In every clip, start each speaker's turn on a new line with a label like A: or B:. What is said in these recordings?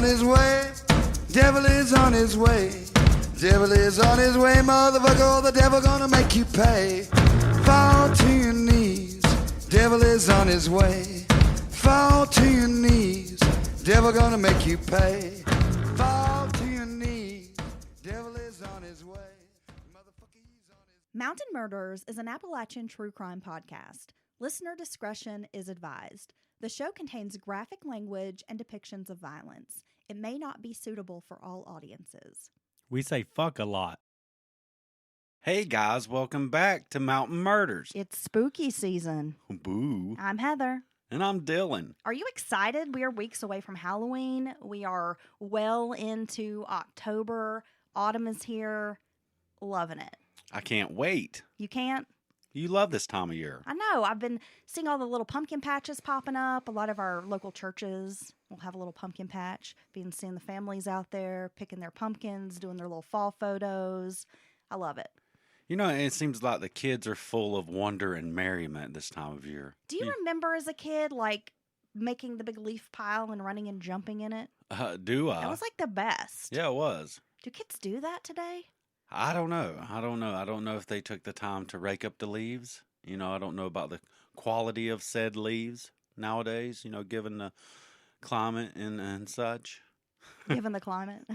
A: on his way. Devil is on his way. Devil is on his way, motherfucker. The devil gonna make you pay. Fall to your knees. Devil is on his way. Fall to your knees. Devil gonna make you pay. Fall to your knees. Devil is on his way. Motherfucker, he's on his...
B: Mountain Murders is an Appalachian true crime podcast. Listener discretion is advised. The show contains graphic language and depictions of violence. It may not be suitable for all audiences.
C: We say fuck a lot. Hey guys, welcome back to Mountain Murders.
B: It's spooky season.
C: Boo.
B: I'm Heather.
C: And I'm Dylan.
B: Are you excited? We are weeks away from Halloween. We are well into October. Autumn is here. Loving it.
C: I can't wait.
B: You can't?
C: You love this time of year.
B: I know. I've been seeing all the little pumpkin patches popping up. A lot of our local churches will have a little pumpkin patch. Been seeing the families out there picking their pumpkins, doing their little fall photos. I love it.
C: You know, it seems like the kids are full of wonder and merriment this time of year.
B: Do you remember as a kid, like, making the big leaf pile and running and jumping in it?
C: Do I?
B: That was like the best.
C: Yeah, it was.
B: Do kids do that today?
C: I don't know. I don't know if they took the time to rake up the leaves. You know, I don't know about the quality of said leaves nowadays, you know, given the climate and such.
B: Given the climate.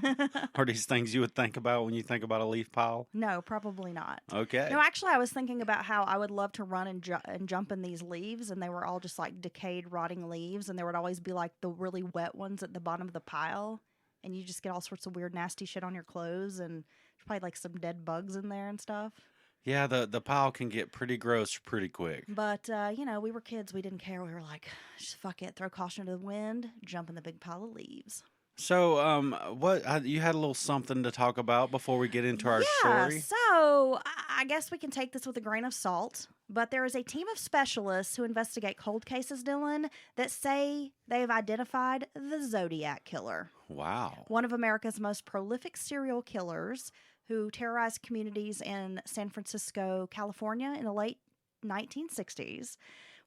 C: Are these things you would think about when you think about a leaf pile?
B: No, probably not.
C: Okay.
B: No, actually, I was thinking about how I would love to run and jump in these leaves, and they were all just like decayed, rotting leaves, and there would always be like the really wet ones at the bottom of the pile, and you just get all sorts of weird, nasty shit on your clothes, and there's probably like some dead bugs in there and stuff.
C: Yeah, the pile can get pretty gross pretty quick.
B: But, you know, we were kids. We didn't care. We were like, just fuck it. Throw caution to the wind. Jump in the big pile of leaves.
C: So, you had a little something to talk about before we get into our story?
B: So I guess we can take this with a grain of salt, but there is a team of specialists who investigate cold cases, Dylan, that say they have identified the Zodiac Killer.
C: Wow.
B: One of America's most prolific serial killers who terrorized communities in San Francisco, California in the late 1960s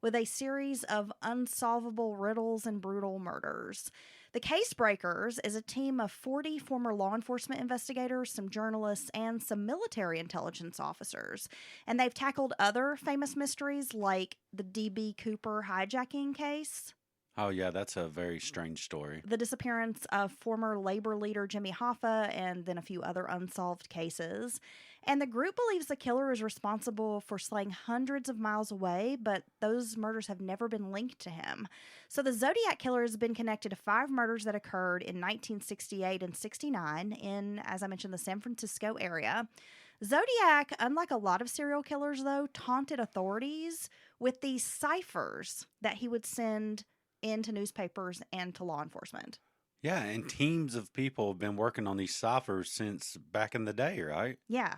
B: with a series of unsolvable riddles and brutal murders. The Case Breakers is a team of 40 former law enforcement investigators, some journalists, and some military intelligence officers. And they've tackled other famous mysteries like the D.B. Cooper hijacking case.
C: Oh, yeah, that's a very strange story.
B: The disappearance of former labor leader Jimmy Hoffa, and then a few other unsolved cases. And the group believes the killer is responsible for slaying hundreds of miles away, but those murders have never been linked to him. So the Zodiac Killer has been connected to 5 murders that occurred in 1968 and 69 in, as I mentioned, the San Francisco area. Zodiac, unlike a lot of serial killers, though, taunted authorities with these ciphers that he would send into newspapers and to law enforcement.
C: Yeah, and teams of people have been working on these ciphers since back in the day, right?
B: Yeah.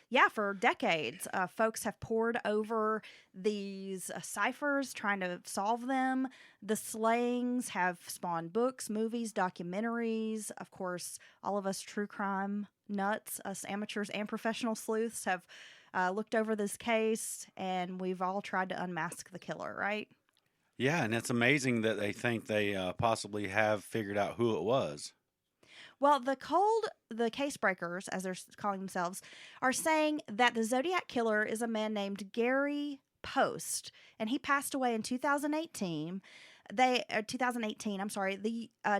B: Yeah, for decades, folks have poured over these ciphers trying to solve them. The slayings have spawned books, movies, documentaries. Of course, all of us true crime nuts, us amateurs and professional sleuths have looked over this case, and we've all tried to unmask the killer, right?
C: Yeah, and it's amazing that they think they possibly have figured out who it was.
B: Well, the Case Breakers, as they're calling themselves, are saying that the Zodiac Killer is a man named Gary Post, and he passed away in 2018. The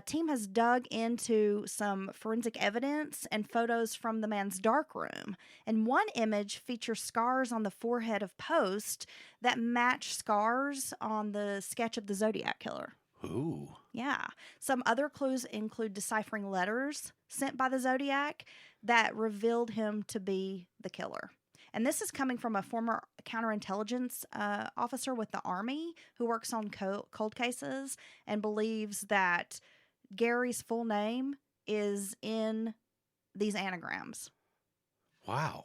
B: team has dug into some forensic evidence and photos from the man's darkroom. And one image features scars on the forehead of Post that match scars on the sketch of the Zodiac Killer.
C: Ooh.
B: Yeah. Some other clues include deciphering letters sent by the Zodiac that revealed him to be the killer. And this is coming from a former counterintelligence officer with the Army who works on cold cases and believes that Gary's full name is in these anagrams.
C: Wow.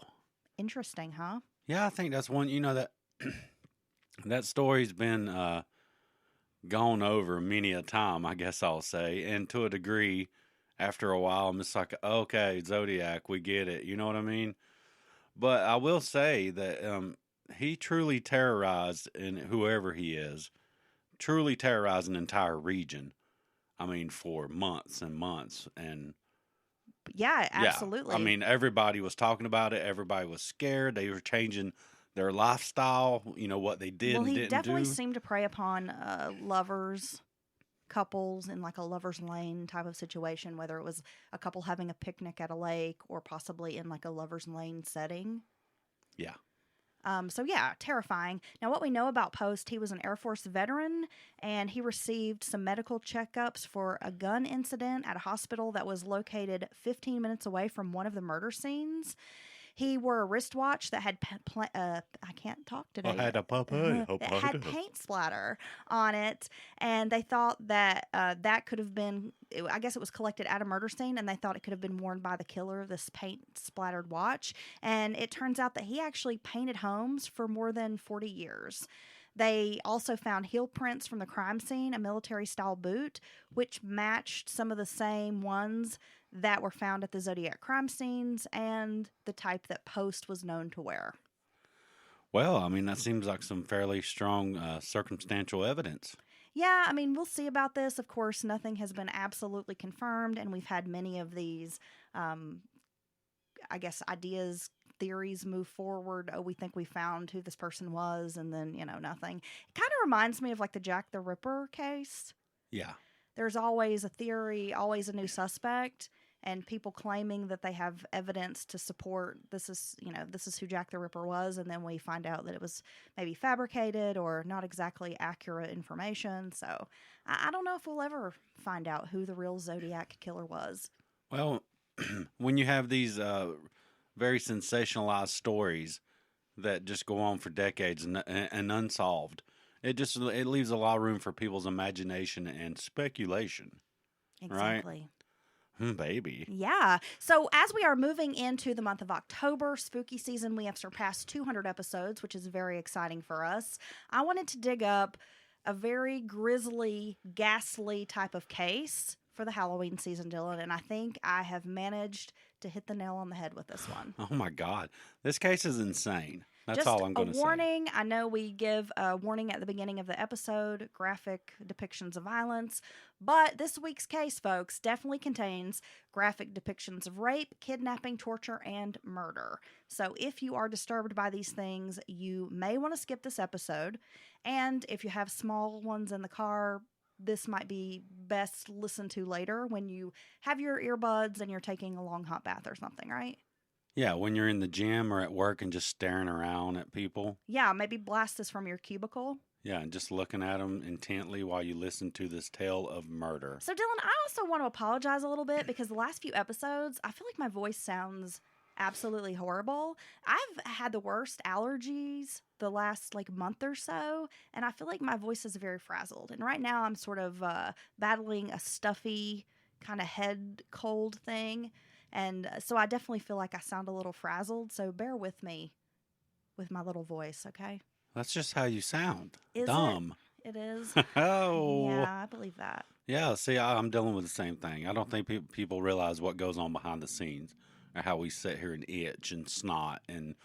B: Interesting, huh?
C: Yeah, I think that's one, you know, that that story's been gone over many a time, I guess I'll say. And to a degree, after a while, I'm just like, okay, Zodiac, we get it. You know what I mean? But I will say that he truly terrorized, and whoever he is, truly terrorized an entire region. I mean, for months and months. And
B: Yeah, absolutely.
C: I mean, everybody was talking about it. Everybody was scared. They were changing their lifestyle, what they did
B: well,
C: and
B: he
C: didn't
B: definitely
C: do.
B: seemed to prey upon lovers, couples in like a lover's lane type of situation, whether it was a couple having a picnic at a lake or possibly in like a lover's lane setting.
C: Yeah.
B: So yeah, terrifying. Now, what we know about Post, he was an Air Force veteran, and he received some medical checkups for a gun incident at a hospital that was located 15 minutes away from one of the murder scenes. He wore a wristwatch that had I can't talk today. It had paint splatter on it, and they thought that that could have been. I guess it was collected at a murder scene, and they thought it could have been worn by the killer. This paint splattered watch, and it turns out that he actually painted homes for more than 40 years. They also found heel prints from the crime scene, a military-style boot, which matched some of the same ones that were found at the Zodiac crime scenes and the type that Post was known to wear.
C: Well, I mean, that seems like some fairly strong circumstantial evidence.
B: Yeah, I mean, we'll see about this. Of course, nothing has been absolutely confirmed, and we've had many of these, ideas, theories move forward. Oh, we think we found who this person was, and then, nothing. It kind of reminds me of like the Jack the Ripper case.
C: Yeah.
B: There's always a theory, always a new suspect, and people claiming that they have evidence to support this is who Jack the Ripper was, and then we find out that it was maybe fabricated or not exactly accurate information. So I don't know if we'll ever find out who the real Zodiac killer was.
C: Well, when you have these very sensationalized stories that just go on for decades and unsolved, it leaves a lot of room for people's imagination and speculation.
B: Exactly.
C: Right? Baby.
B: Yeah. So as we are moving into the month of October, spooky season, we have surpassed 200 episodes, which is very exciting for us. I wanted to dig up a very grisly, ghastly type of case for the Halloween season, Dylan, and I think I have managed to hit the nail on the head with this one.
C: Oh my God. This case is insane. That's
B: Just
C: all I'm going to say.
B: a warning. I know we give a warning at the beginning of the episode, graphic depictions of violence, but this week's case, folks, definitely contains graphic depictions of rape, kidnapping, torture, and murder. So if you are disturbed by these things, you may want to skip this episode. And if you have small ones in the car, this might be best listened to later when you have your earbuds and you're taking a long hot bath or something, right?
C: Yeah, when you're in the gym or at work and just staring around at people.
B: Yeah, maybe blast this from your cubicle.
C: Yeah, and just looking at them intently while you listen to this tale of murder.
B: So, Dylan, I also want to apologize a little bit because the last few episodes, I feel like my voice sounds absolutely horrible. I've had the worst allergies the last month or so, and I feel like my voice is very frazzled. And right now I'm sort of battling a stuffy kind of head cold thing. And so I definitely feel like I sound a little frazzled. So bear with me with my little voice, okay?
C: That's just how you sound.
B: Is
C: Dumb.
B: It is.
C: Oh.
B: Yeah, I believe that.
C: Yeah, see, I'm dealing with the same thing. I don't think people realize what goes on behind the scenes or how we sit here and itch and snot and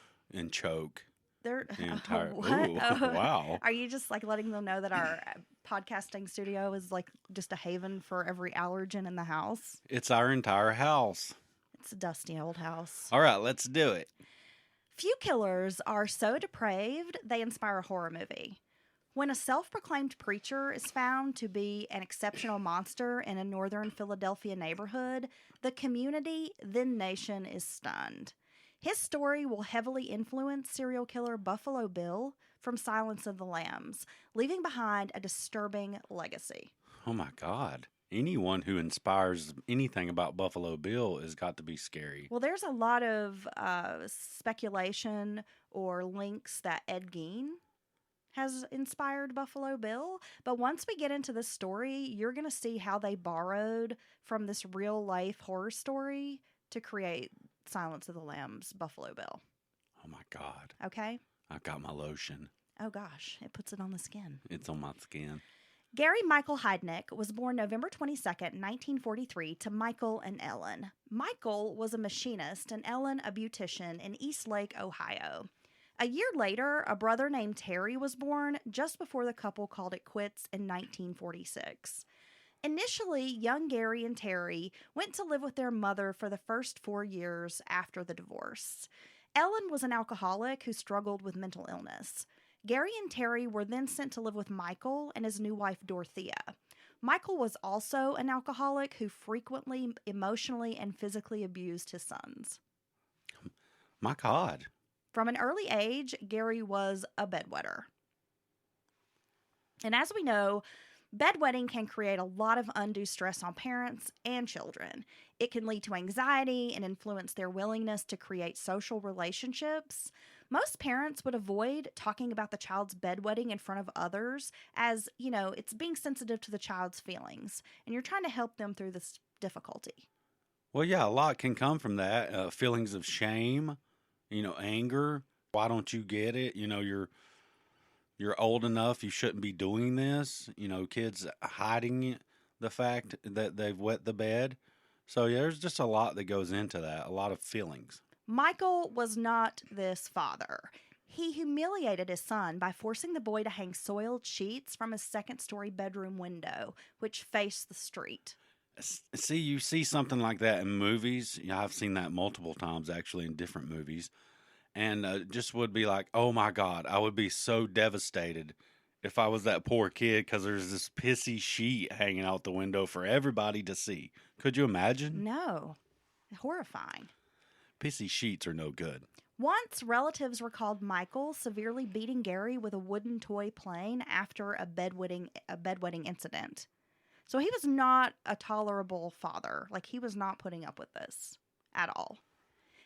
C: choke.
B: They're
C: The entire,
B: what?
C: ooh, wow.
B: Are you just letting them know that our podcasting studio is just a haven for every allergen in the house?
C: It's our entire house.
B: It's a dusty old house.
C: All right, let's do it.
B: Few killers are so depraved they inspire a horror movie. When a self-proclaimed preacher is found to be an exceptional monster in a northern Philadelphia neighborhood, the community, then nation, is stunned. His story will heavily influence serial killer Buffalo Bill from Silence of the Lambs, leaving behind a disturbing legacy.
C: Oh my God. Anyone who inspires anything about Buffalo Bill has got to be scary.
B: Well, there's a lot of speculation or links that Ed Gein has inspired Buffalo Bill. But once we get into this story, you're going to see how they borrowed from this real life horror story to create Silence of the Lambs, Buffalo Bill.
C: Oh my God.
B: Okay?
C: I've got my lotion.
B: Oh gosh, it puts it on the skin.
C: It's on my skin.
B: Gary Michael Heidnik was born November 22nd, 1943, to Michael and Ellen. Michael was a machinist and Ellen a beautician in Eastlake, Ohio. A year later, a brother named Terry was born just before the couple called it quits in 1946. Initially, young Gary and Terry went to live with their mother for the first 4 years after the divorce. Ellen was an alcoholic who struggled with mental illness. Gary and Terry were then sent to live with Michael and his new wife, Dorothea. Michael was also an alcoholic who frequently emotionally and physically abused his sons.
C: My God.
B: From an early age, Gary was a bedwetter. And as we know, bedwetting can create a lot of undue stress on parents and children. It can lead to anxiety and influence their willingness to create social relationships. Most parents would avoid talking about the child's bedwetting in front of others as, it's being sensitive to the child's feelings, and you're trying to help them through this difficulty.
C: Well, yeah, a lot can come from that. Feelings of shame, anger. Why don't you get it? You're old enough. You shouldn't be doing this. Kids hiding the fact that they've wet the bed. So yeah, there's just a lot that goes into that. A lot of feelings.
B: Michael was not this father. He humiliated his son by forcing the boy to hang soiled sheets from his second-story bedroom window, which faced the street.
C: See, you see something like that in movies. Yeah, I've seen that multiple times, actually, in different movies. And just would be like, oh my God, I would be so devastated if I was that poor kid because there's this pissy sheet hanging out the window for everybody to see. Could you imagine?
B: No. Horrifying.
C: Pissy sheets are no good.
B: Once, relatives recalled Michael severely beating Gary with a wooden toy plane after a bedwetting incident. So he was not a tolerable father. Like, he was not putting up with this at all.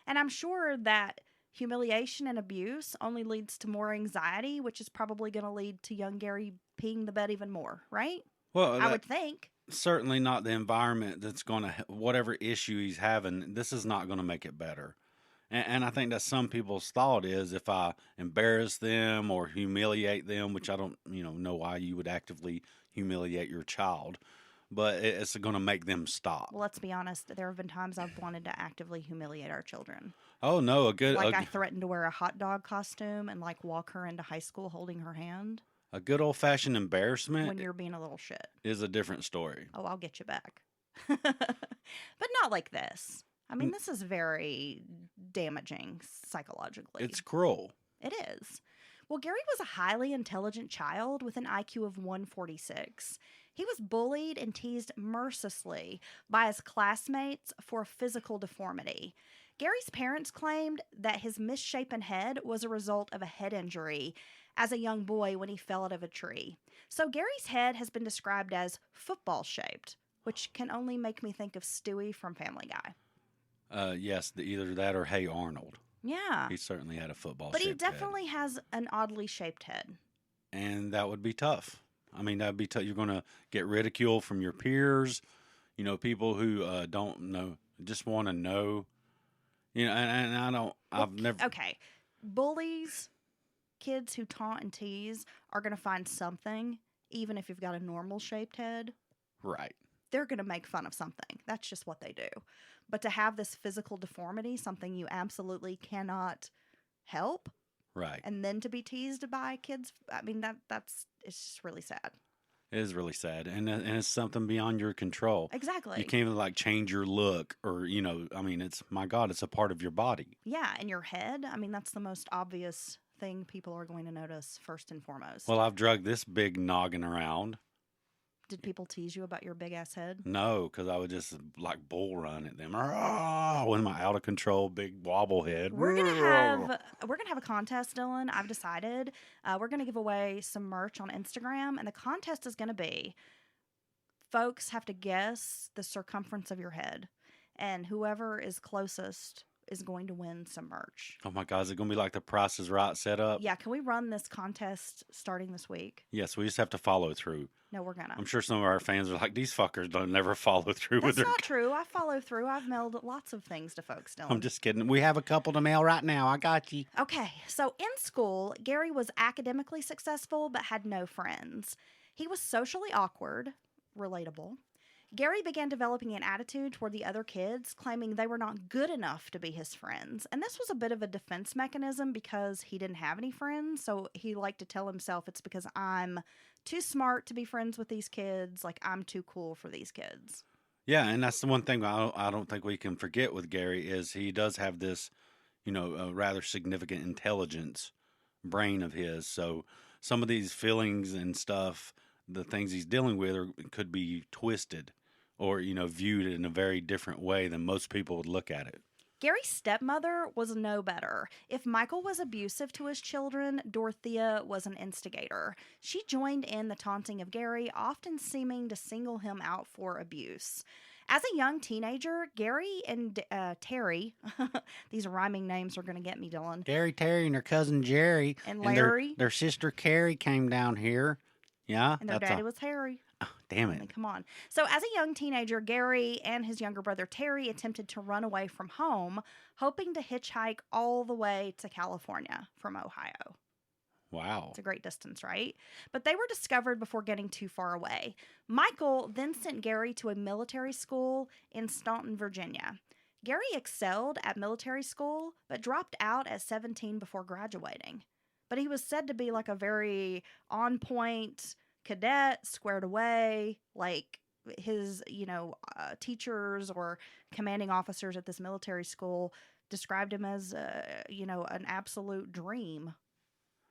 B: And I'm sure that humiliation and abuse only leads to more anxiety, which is probably going to lead to young Gary peeing the bed even more, right?
C: Well,
B: I would think.
C: Certainly not the environment that's going to, whatever issue he's having, this is not going to make it better. And I think that some people's thought is if I embarrass them or humiliate them, which I don't, know why you would actively humiliate your child, but it's going to make them stop.
B: Well, let's be honest. There have been times I've wanted to actively humiliate our children.
C: Oh, no,
B: I threatened to wear a hot dog costume and walk her into high school holding her hand.
C: A good old-fashioned embarrassment
B: when you're being a little shit
C: is a different story.
B: Oh, I'll get you back. But not like this. I mean, this is very damaging psychologically.
C: It's cruel.
B: It is. Well, Gary was a highly intelligent child with an IQ of 146. He was bullied and teased mercilessly by his classmates for a physical deformity. Gary's parents claimed that his misshapen head was a result of a head injury as a young boy when he fell out of a tree. So Gary's head has been described as football-shaped, which can only make me think of Stewie from Family Guy.
C: Yes, either that or Hey Arnold.
B: Yeah.
C: He certainly had a football-shaped
B: But he
C: head.
B: definitely has an oddly shaped head. And
C: that would be tough. I mean, that'd be tough. You're going to get ridicule from your peers, people who don't know, just want to know. And I don't, I've never.
B: Okay. Bullies, kids who taunt and tease are going to find something, even if you've got a normal shaped head.
C: Right.
B: They're going to make fun of something. That's just what they do. But to have this physical deformity, something you absolutely cannot help.
C: Right.
B: And then to be teased by kids, I mean, it's just really sad.
C: It is really sad. And it's something beyond your control.
B: Exactly.
C: You can't even change your look or, it's, my God, it's a part of your body.
B: Yeah. And your head, I mean, that's the most obvious thing people are going to notice first and foremost.
C: Well, I've dragged this big noggin around.
B: Did people tease you about your big ass head?
C: No, because I would just bull run at them. With my out of control big wobble head.
B: We're gonna have a contest, Dylan. I've decided we're gonna give away some merch on Instagram, and the contest is gonna be folks have to guess the circumference of your head, and whoever is closest is going to win some merch.
C: Oh my God, is it going to be like the Price is Right setup?
B: Yeah, can we run this contest starting this week?
C: Yes, we just have to follow through.
B: No, we're gonna.
C: I'm sure some of our fans are like, these fuckers don't never follow through with their...
B: That's not true. I follow through. I've mailed lots of things to folks, Dylan.
C: I'm just kidding. We have a couple to mail right now. I got you.
B: Okay, so in school, Gary was academically successful but had no friends. He was socially awkward, relatable. Gary began developing an attitude toward the other kids, claiming they were not good enough to be his friends. And this was a bit of a defense mechanism because he didn't have any friends. So he liked to tell himself it's because I'm too smart to be friends with these kids. Like, I'm too cool for these kids.
C: Yeah, and that's the one thing I don't think we can forget with Gary is he does have this, rather significant intelligence brain of his. So some of these feelings and stuff, the things he's dealing with, could be twisted or viewed in a very different way than most people would look at it.
B: Gary's stepmother was no better. If Michael was abusive to his children, Dorothea was an instigator. She joined in the taunting of Gary, often seeming to single him out for abuse. As a young teenager, Gary and Terry, these rhyming names are going to get me, Dylan.
C: Gary, Terry, and their cousin Jerry.
B: And Larry.
C: Their sister Carrie came down here. Yeah.
B: And their daddy was Harry.
C: Oh, damn it.
B: I mean, come on. So as a young teenager, Gary and his younger brother Terry attempted to run away from home, hoping to hitchhike all the way to California from Ohio.
C: Wow.
B: It's a great distance, right? But they were discovered before getting too far away. Michael then sent Gary to a military school in Staunton, Virginia. Gary excelled at military school, but dropped out at 17 before graduating. But he was said to be like a very on-point cadet, squared away, like his, teachers or commanding officers at this military school described him as, an absolute dream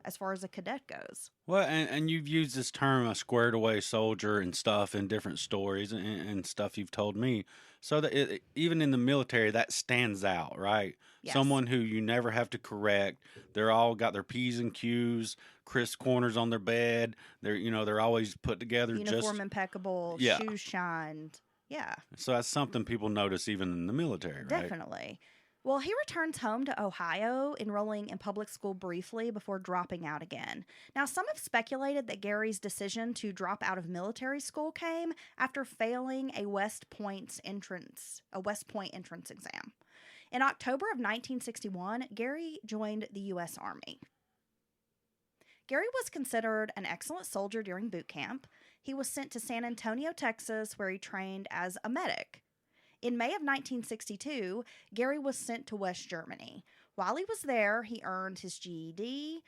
B: as far as a cadet goes.
C: Well, and you've used this term, a squared away soldier and stuff in different stories and stuff you've told me. So that even in the military, that stands out, right?
B: Yes.
C: Someone who you never have to correct. They're all got their P's and Q's, crisp corners on their bed. They're always put together.
B: Uniform impeccable,
C: Yeah.
B: shoes shined. Yeah.
C: So that's something people notice even in the military, right?
B: Definitely. Well, he returns home to Ohio, enrolling in public school briefly before dropping out again. Now, some have speculated that Gary's decision to drop out of military school came after failing a West Point entrance exam. In October of 1961, Gary joined the U.S. Army. Gary was considered an excellent soldier during boot camp. He was sent to San Antonio, Texas, where he trained as a medic. In May of 1962, Gary was sent to West Germany. While he was there, he earned his GED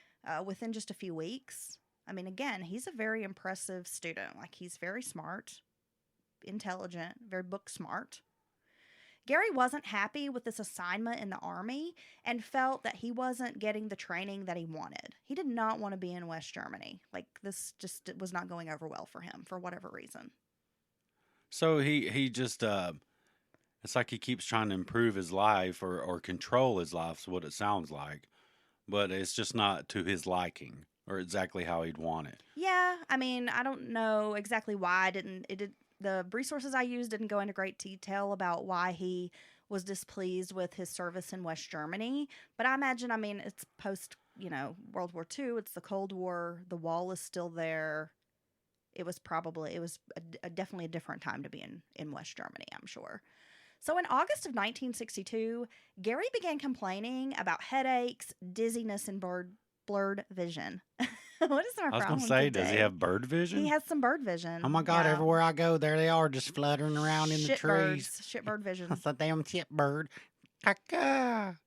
B: within just a few weeks. I mean, again, he's a very impressive student. Like, he's very smart, intelligent, very book smart. Gary wasn't happy with this assignment in the Army and felt that he wasn't getting the training that he wanted. He did not want to be in West Germany. Like, this just was not going over well for him for whatever reason.
C: So he just... It's like he keeps trying to improve his life or control his life, is what it sounds like. But it's just not to his liking or exactly how he'd want it.
B: Yeah, I mean, I don't know exactly why the resources I used didn't go into great detail about why he was displeased with his service in West Germany. But I imagine, it's post, World War II. It's the Cold War. The wall is still there. It was definitely a different time to be in West Germany, I'm sure. So in August of 1962, Gary began complaining about headaches, dizziness, and blurred vision. What is our problem?
C: I was going to say,
B: today?
C: Does he have bird vision?
B: He has some bird vision.
C: Oh my God,
B: Yeah.
C: everywhere I go, there they are just fluttering around in the trees.
B: Shitbird vision.
C: That's a damn shitbird. Caca.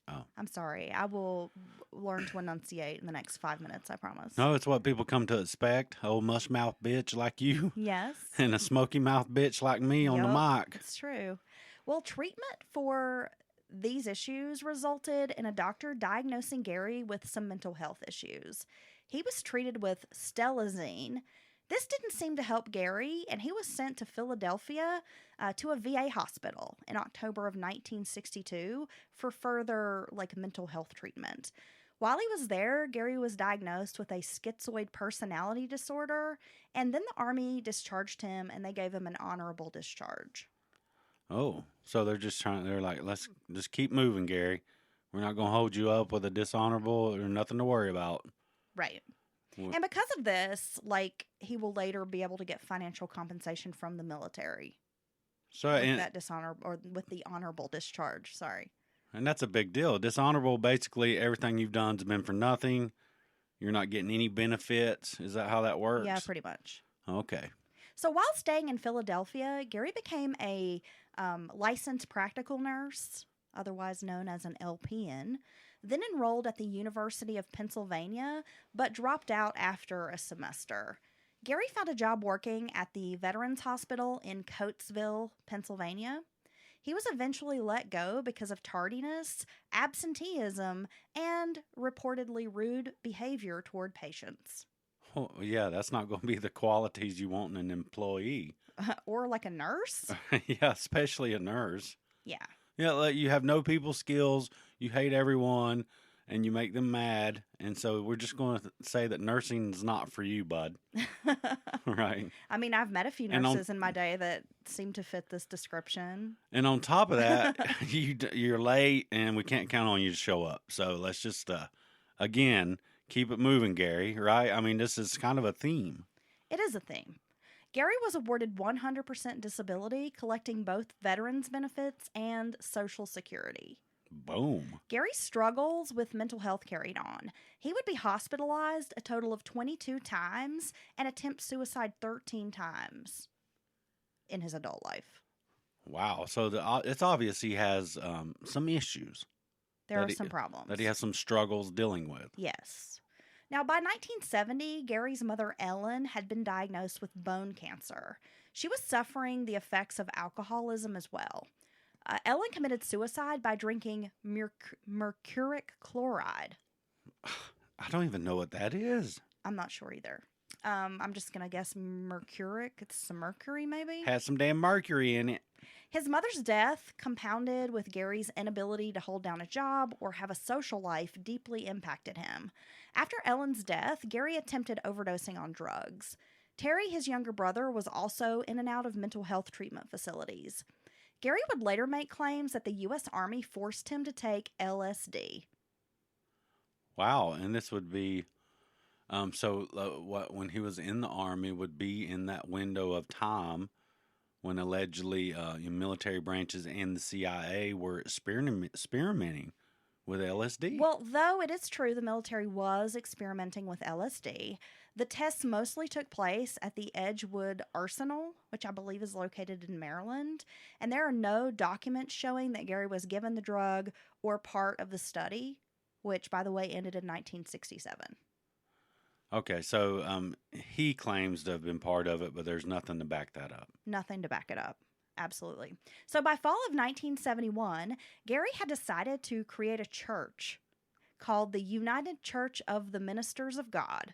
C: Oh.
B: I'm sorry. I will learn to enunciate in the next 5 minutes, I promise.
C: No, it's what people come to expect. Old mush mouth bitch like you
B: Yes.
C: and a smoky mouth bitch like me on the
B: Yup,
C: mic.
B: It's true. Well, treatment for these issues resulted in a doctor diagnosing Gary with some mental health issues. He was treated with stelazine. This didn't seem to help Gary, and he was sent to Philadelphia to a VA hospital in October of 1962 for further mental health treatment. While he was there, Gary was diagnosed with a schizoid personality disorder, and then the Army discharged him, and they gave him an honorable discharge.
C: Oh, so they're like, let's just keep moving, Gary. We're not going to hold you up with a dishonorable or nothing to worry about.
B: Right. And because of this, he will later be able to get financial compensation from the military.
C: So
B: With the honorable discharge, sorry.
C: And that's a big deal. Dishonorable, basically, everything you've done's been for nothing. You're not getting any benefits. Is that how that works?
B: Yeah, pretty much.
C: Okay.
B: So while staying in Philadelphia, Gary became a licensed practical nurse, otherwise known as an LPN. then enrolled at the University of Pennsylvania, but dropped out after a semester. Gary found a job working at the Veterans Hospital in Coatesville, Pennsylvania. He was eventually let go because of tardiness, absenteeism, and reportedly rude behavior toward patients.
C: Oh, yeah, that's not going to be the qualities you want in an employee.
B: Or like a nurse?
C: Yeah, especially a nurse.
B: Yeah.
C: Yeah, like you have no people skills, you hate everyone, and you make them mad. And so we're just going to say that nursing's not for you, bud. Right.
B: I mean, I've met a few
C: And on-
B: nurses in my day that seem to fit this description.
C: And on top of that, you're late, and we can't count on you to show up. So let's just, again, keep it moving, Gary, right? I mean, this is kind of a theme.
B: It is a theme. Gary was awarded 100% disability, collecting both veterans benefits and Social Security.
C: Boom.
B: Gary's struggles with mental health carried on. He would be hospitalized a total of 22 times and attempt suicide 13 times in his adult life.
C: Wow. So it's obvious he has some issues.
B: There are some problems.
C: That he has some struggles dealing with.
B: Yes. Now, by 1970, Gary's mother, Ellen, had been diagnosed with bone cancer. She was suffering the effects of alcoholism as well. Ellen committed suicide by drinking mercuric chloride.
C: I don't even know what that is.
B: I'm not sure either. I'm just going to guess mercuric. It's some mercury, maybe?
C: Has some damn mercury in it.
B: His mother's death, compounded with Gary's inability to hold down a job or have a social life, deeply impacted him. After Ellen's death, Gary attempted overdosing on drugs. Terry, his younger brother, was also in and out of mental health treatment facilities. Gary would later make claims that the U.S. Army forced him to take LSD.
C: Wow, and this would be, what when he was in the Army would be in that window of time when allegedly military branches and the CIA were experimenting with LSD.
B: Well, though it is true the military was experimenting with LSD, the tests mostly took place at the Edgewood Arsenal, which I believe is located in Maryland, and there are no documents showing that Gary was given the drug or part of the study, which, by the way, ended in 1967.
C: Okay, so he claims to have been part of it, but there's nothing to back that up.
B: Nothing to back it up. Absolutely. So by fall of 1971, Gary had decided to create a church called the United Church of the Ministers of God.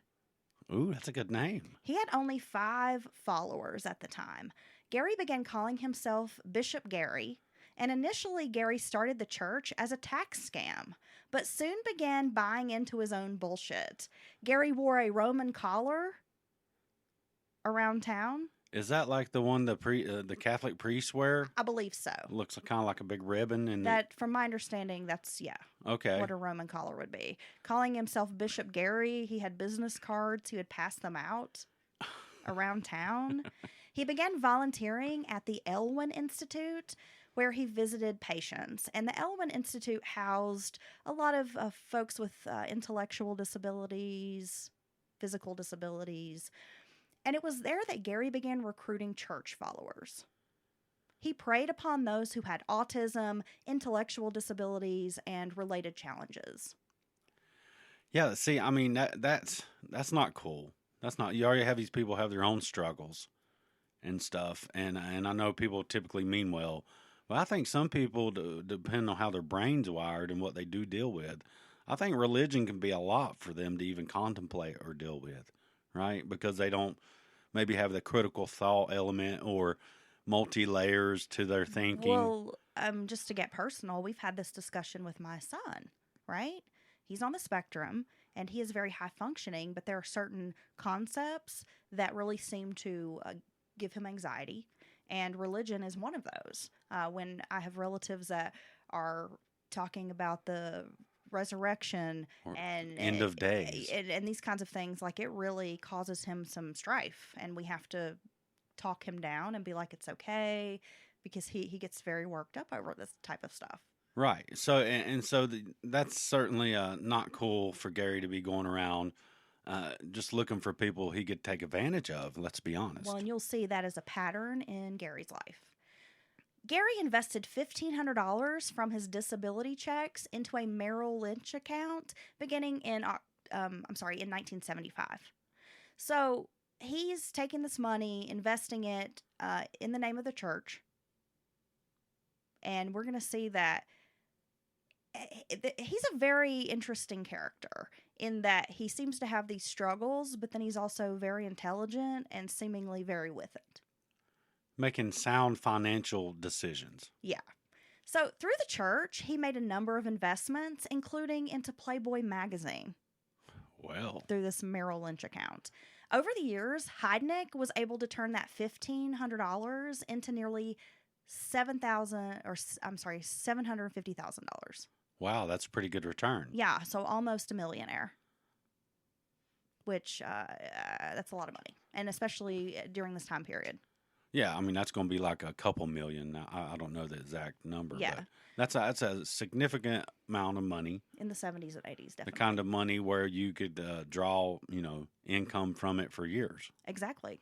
C: Ooh, that's a good name.
B: He had only 5 followers at the time. Gary began calling himself Bishop Gary, and initially Gary started the church as a tax scam, but soon began buying into his own bullshit. Gary wore a Roman collar around town.
C: Is that like the one the Catholic priests wear?
B: I believe so.
C: Looks kind of like a big ribbon. And
B: that, from my understanding, that's,
C: okay,
B: what a Roman collar would be. Calling himself Bishop Gary, he had business cards. He would pass them out around town. He began volunteering at the Elwyn Institute, where he visited patients. And the Elwyn Institute housed a lot of folks with intellectual disabilities, physical disabilities. And it was there that Gary began recruiting church followers. He preyed upon those who had autism, intellectual disabilities, and related challenges.
C: Yeah, see, I mean, that's not cool. That's not, you already have these people have their own struggles and stuff. And I know people typically mean well, but I think some people, depend on how their brain's wired and what they do deal with, I think religion can be a lot for them to even contemplate or deal with, right? Because they don't maybe have the critical thought element or multi-layers to their thinking.
B: Well, just to get personal, we've had this discussion with my son, right? He's on the spectrum, and he is very high functioning, but there are certain concepts that really seem to give him anxiety, and religion is one of those. When I have relatives that are talking about the resurrection
C: or
B: and
C: end of days
B: and these kinds of things, like, it really causes him some strife, and we have to talk him down and be like, it's okay, because he gets very worked up over this type of stuff.
C: Right. So, that's certainly not cool for Gary to be going around just looking for people he could take advantage of. Let's be honest.
B: Well, and you'll see that as a pattern in Gary's life. Gary invested $1,500 from his disability checks into a Merrill Lynch account beginning in 1975. So he's taking this money, investing it in the name of the church, and we're going to see that he's a very interesting character in that he seems to have these struggles, but then he's also very intelligent and seemingly very with it.
C: Making sound financial decisions.
B: Yeah. So through the church, he made a number of investments, including into Playboy magazine.
C: Well,
B: Through this Merrill Lynch account. Over the years, Heidnik was able to turn that $1,500 into nearly $750,000.
C: wow, that's a pretty good return.
B: Yeah, so almost a millionaire. Which that's a lot of money, and especially during this time period.
C: Yeah, I mean that's going to be like a couple million. I don't know the exact number.
B: Yeah.
C: But that's a significant amount of money.
B: In the 70s and 80s, definitely.
C: The kind of money where you could draw, income from it for years.
B: Exactly.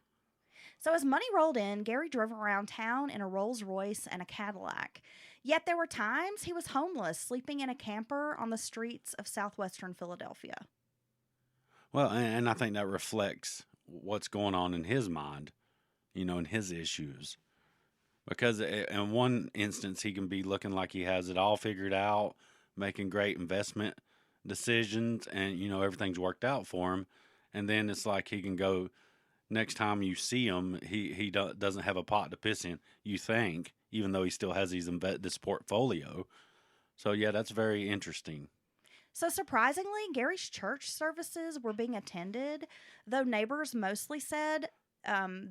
B: So as money rolled in, Gary drove around town in a Rolls Royce and a Cadillac. Yet there were times he was homeless, sleeping in a camper on the streets of southwestern Philadelphia.
C: Well, and I think that reflects what's going on in his mind, in his issues. Because in one instance, he can be looking like he has it all figured out, making great investment decisions, and, everything's worked out for him. And then it's like he can go, next time you see him, he doesn't have a pot to piss in, you think, even though he still has this portfolio. So, yeah, that's very interesting.
B: So surprisingly, Gary's church services were being attended, though neighbors mostly said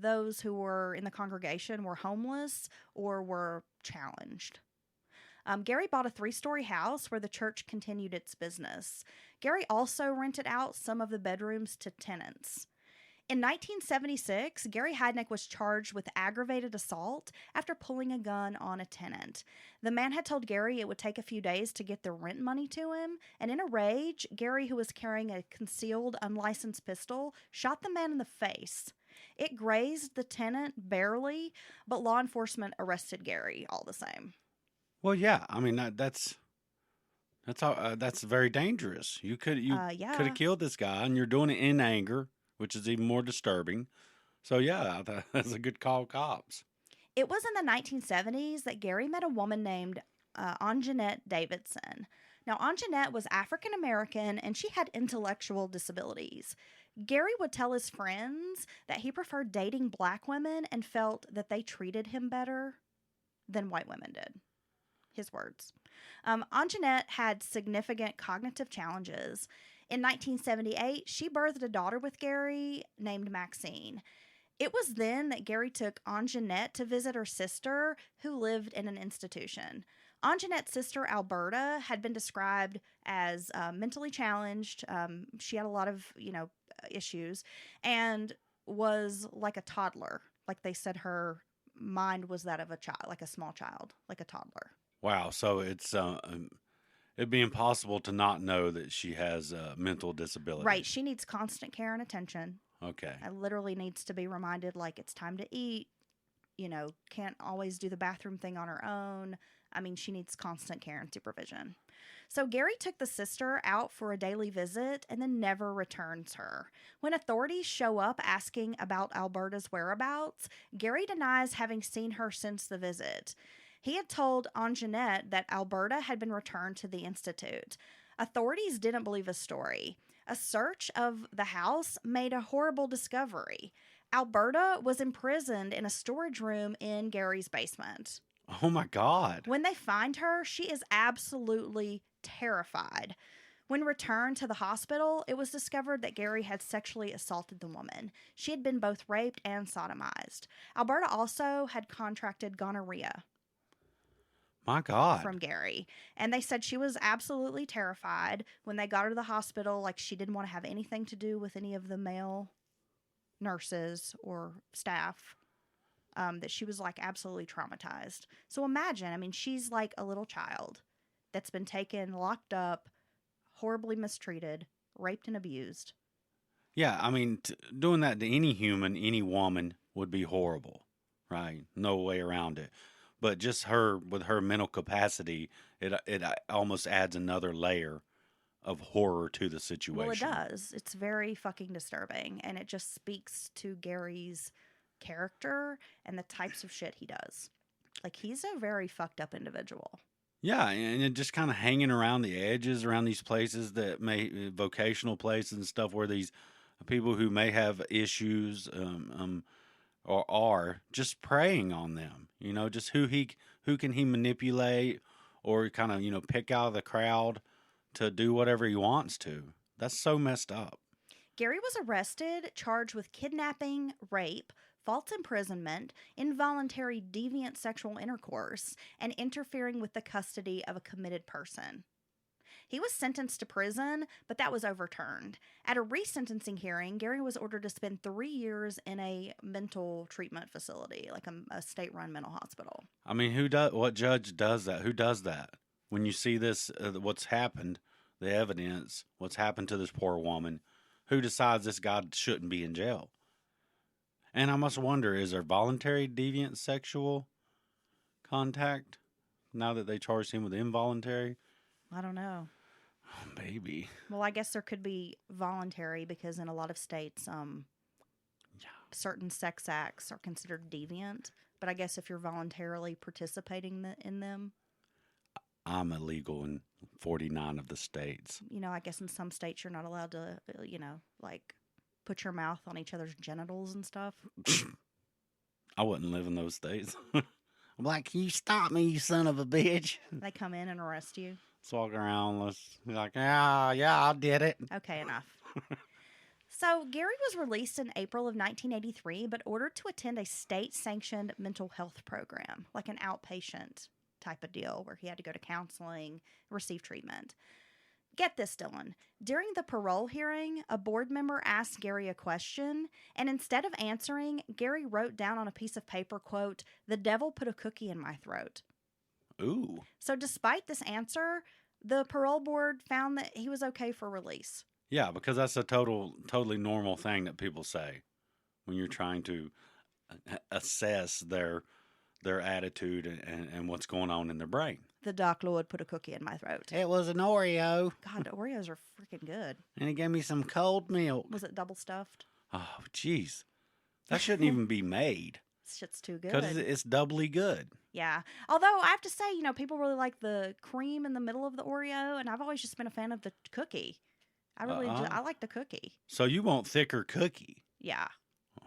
B: those who were in the congregation were homeless or were challenged. Gary bought a 3-story house where the church continued its business. Gary also rented out some of the bedrooms to tenants. In 1976, Gary Heidnik was charged with aggravated assault after pulling a gun on a tenant. The man had told Gary it would take a few days to get the rent money to him, and in a rage, Gary, who was carrying a concealed, unlicensed pistol, shot the man in the face. It grazed the tenant barely, but law enforcement arrested Gary all the same.
C: Well, yeah, I mean that's very dangerous. You could have killed this guy, and you're doing it in anger, which is even more disturbing. So yeah, that's a good call, cops.
B: It was in the 1970s that Gary met a woman named Anjanette Davidson. Now, Anjanette was African American, and she had intellectual disabilities. Gary would tell his friends that he preferred dating black women and felt that they treated him better than white women did. His words. Anjanette had significant cognitive challenges. In 1978, she birthed a daughter with Gary named Maxine. It was then that Gary took Anjanette to visit her sister, who lived in an institution. Anjanette's sister, Alberta, had been described as mentally challenged. She had a lot of, issues, and was like a toddler. Like they said, her mind was that of a child, like a small child, like a toddler.
C: Wow. So it'd be impossible to not know that she has a mental disability.
B: Right. She needs constant care and attention.
C: Okay.
B: And literally needs to be reminded, like, it's time to eat. Can't always do the bathroom thing on her own. I mean, she needs constant care and supervision. So Gary took the sister out for a daily visit and then never returns her. When authorities show up asking about Alberta's whereabouts, Gary denies having seen her since the visit. He had told Anjanette that Alberta had been returned to the institute. Authorities didn't believe his story. A search of the house made a horrible discovery. Alberta was imprisoned in a storage room in Gary's basement.
C: Oh my God.
B: When they find her, she is absolutely terrified. When returned to the hospital, it was discovered that Gary had sexually assaulted the woman. She had been both raped and sodomized. Alberta also had contracted gonorrhea.
C: My God.
B: From Gary. And they said she was absolutely terrified when they got her to the hospital. Like, she didn't want to have anything to do with any of the male nurses or staff. That she was, like, absolutely traumatized. So imagine, I mean, she's like a little child that's been taken, locked up, horribly mistreated, raped and abused.
C: Yeah, I mean, doing that to any human, any woman would be horrible, right? No way around it. but just her with her mental capacity, it almost adds another layer of horror to the situation.
B: Well, it does. It's very fucking disturbing, and it just speaks to Gary's character and the types of shit he does. Like, he's a very fucked up individual.
C: Yeah, and it just kind of hanging around the edges, around these places that vocational places and stuff, where these people who may have issues, or are just preying on them. Just who can he manipulate, or kind of pick out of the crowd to do whatever he wants to. That's so messed up.
B: Gary was arrested, charged with kidnapping, rape, false imprisonment, involuntary deviant sexual intercourse, and interfering with the custody of a committed person. He was sentenced to prison, but that was overturned. At a resentencing hearing, Gary was ordered to spend 3 years in a mental treatment facility, like a state-run mental hospital.
C: I mean, what judge does that? Who does that? When you see this, what's happened, the evidence, what's happened to this poor woman, who decides this guy shouldn't be in jail? And I must wonder, is there voluntary deviant sexual contact now that they charged him with involuntary?
B: I don't know.
C: Oh, baby.
B: Well, I guess there could be voluntary because in a lot of states, certain sex acts are considered deviant. But I guess if you're voluntarily participating in them.
C: I'm illegal in 49 of the states.
B: I guess in some states you're not allowed to, like put your mouth on each other's genitals and stuff.
C: I wouldn't live in those states. I'm like, can you stop me, you son of a bitch?
B: They come in and arrest you.
C: Let's walk around. Let's be like, yeah, I did it.
B: Okay, enough. So Gary was released in April of 1983, but ordered to attend a state-sanctioned mental health program, like an outpatient type of deal where he had to go to counseling, receive treatment. Get this, Dylan. During the parole hearing, a board member asked Gary a question, and instead of answering, Gary wrote down on a piece of paper, quote, "The devil put a cookie in my throat."
C: Ooh.
B: So despite this answer, the parole board found that he was okay for release.
C: Yeah, because that's a totally normal thing that people say when you're trying to assess their attitude and what's going on in their brain.
B: The Doc Lord put a cookie in my throat.
C: It was an Oreo.
B: God, Oreos are freaking good.
C: And he gave me some cold milk.
B: Was it double stuffed?
C: Oh, jeez. That shouldn't even be made.
B: This shit's too good.
C: Because it's doubly good.
B: Yeah. Although I have to say, people really like the cream in the middle of the Oreo, and I've always just been a fan of the cookie. I like the cookie.
C: So you want thicker cookie?
B: Yeah.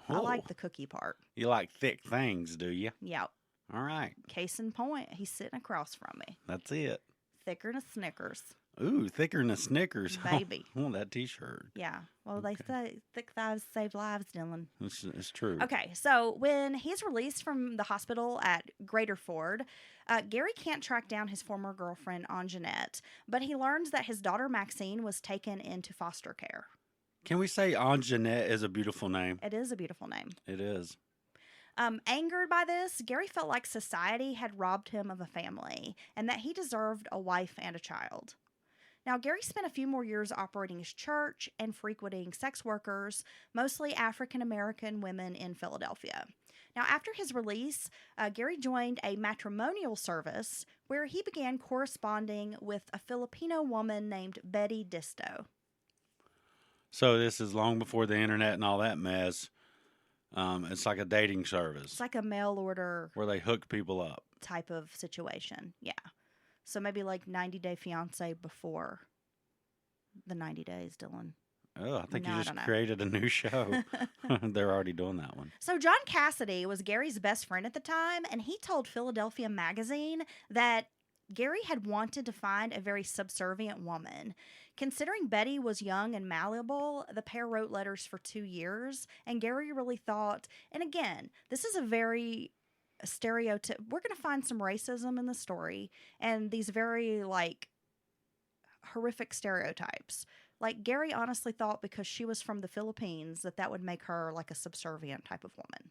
B: I like the cookie part.
C: You like thick things, do you?
B: Yep.
C: All right.
B: Case in point, he's sitting across from me.
C: That's it.
B: Thicker than a Snickers.
C: Ooh, thicker than a Snickers.
B: Baby.
C: I want that t-shirt.
B: Yeah. Well, They say thick thighs save lives, Dylan.
C: It's true.
B: Okay, so when he's released from the hospital at Greater Ford, Gary can't track down his former girlfriend, Anjanette, but he learns that his daughter, Maxine, was taken into foster care.
C: Can we say Anjanette is a beautiful name?
B: It is a beautiful name.
C: It is.
B: Angered by this, Gary felt like society had robbed him of a family and that he deserved a wife and a child. Now, Gary spent a few more years operating his church and frequenting sex workers, mostly African-American women in Philadelphia. Now, after his release, Gary joined a matrimonial service where he began corresponding with a Filipino woman named Betty Disto.
C: So this is long before the internet and all that mess. It's like a dating service.
B: It's like a mail order
C: where they hook people up
B: type of situation. Yeah. So maybe like 90 Day Fiance before the 90 days, Dylan.
C: Oh, I think you just created a new show. They're already doing that one.
B: So John Cassidy was Gary's best friend at the time, and he told Philadelphia Magazine that Gary had wanted to find a very subservient woman. Considering Betty was young and malleable, the pair wrote letters for 2 years, and Gary really thought, and again, this is a very stereotype. We're going to find some racism in the story, and these very, horrific stereotypes. Like, Gary honestly thought because she was from the Philippines that would make her like a subservient type of woman.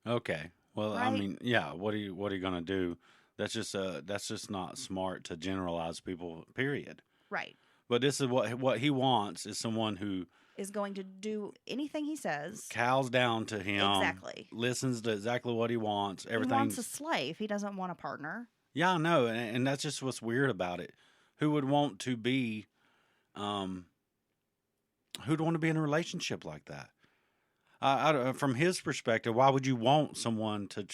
C: Okay. Well,
B: right?
C: I mean, yeah, what are you going to do? That's just not smart to generalize people, period.
B: Right.
C: But this is what he wants is someone who
B: is going to do anything he says.
C: Cows down to him.
B: Exactly.
C: Listens to exactly what he wants.
B: He wants a
C: Everything's
B: slave. He doesn't want a partner.
C: Yeah, I know, and that's just what's weird about it. Who would want to be, who'd want to be in a relationship like that? From his perspective, why would you want someone to,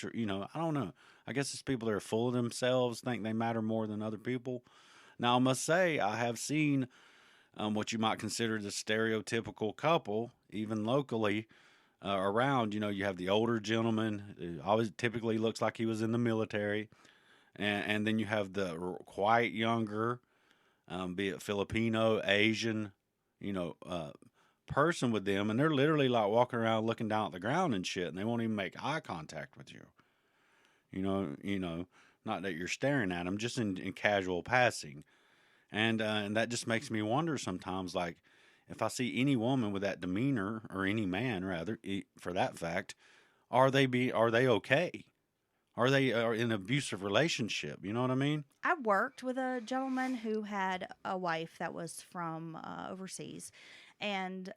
C: I don't know. I guess it's people that are full of themselves, think they matter more than other people. Now, I must say, I have seen what you might consider the stereotypical couple, even locally, around. You have the older gentleman who always typically looks like he was in the military. And then you have the quite younger, be it Filipino, Asian, person with them. And they're literally like walking around looking down at the ground and shit. And they won't even make eye contact with you. Not that you're staring at them, just in casual passing. And that just makes me wonder sometimes, like, if I see any woman with that demeanor, or any man rather, for that fact, are they okay? Are they in an abusive relationship? You know what I mean?
B: I worked with a gentleman who had a wife that was from overseas, and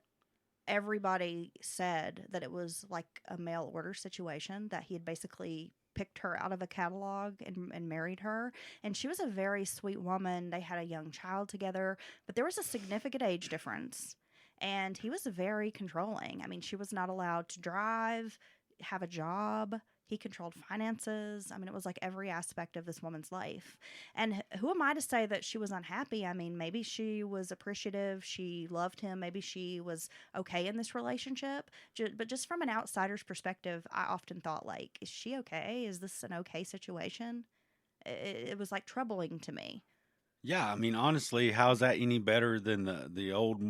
B: everybody said that it was like a mail order situation, that he had basically picked her out of a catalog and married her. And she was a very sweet woman. They had a young child together, but there was a significant age difference. And he was very controlling. I mean, she was not allowed to drive, have a job. He controlled finances. I mean, it was like every aspect of this woman's life. And who am I to say that she was unhappy? I mean, maybe she was appreciative. She loved him. Maybe she was okay in this relationship. But just from an outsider's perspective, I often thought, like, is she okay? Is this an okay situation? It was like troubling to me.
C: Yeah, I mean, honestly, how's that any better than the old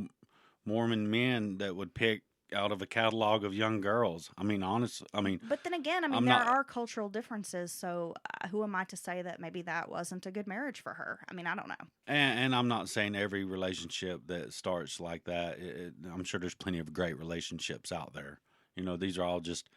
C: Mormon men that would pick out of a catalog of young girls? I mean, honestly,
B: But then again, there are cultural differences. So who am I to say that maybe that wasn't a good marriage for her? I mean, I don't know.
C: And I'm not saying every relationship that starts like that. I'm sure there's plenty of great relationships out there. These are all just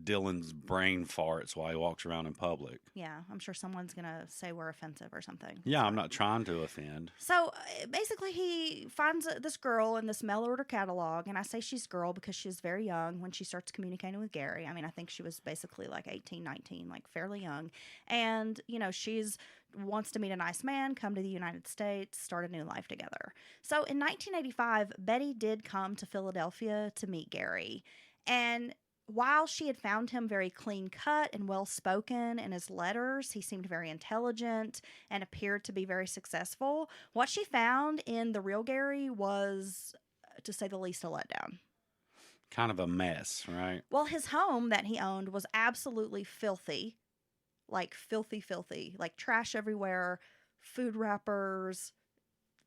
C: Dylan's brain farts while he walks around in public.
B: Yeah, I'm sure someone's going to say we're offensive or something.
C: Yeah, I'm not trying to offend.
B: So basically, he finds this girl in this mail order catalog, and I say she's girl because she's very young when she starts communicating with Gary. I mean, I think she was basically like 18, 19, like fairly young. And, she's wants to meet a nice man, come to the United States, start a new life together. So in 1985, Betty did come to Philadelphia to meet Gary. And while she had found him very clean-cut and well-spoken in his letters, he seemed very intelligent and appeared to be very successful. What she found in the real Gary was, to say the least, a letdown.
C: Kind of a mess, right?
B: Well, his home that he owned was absolutely filthy. Like, filthy. Like, trash everywhere, food wrappers.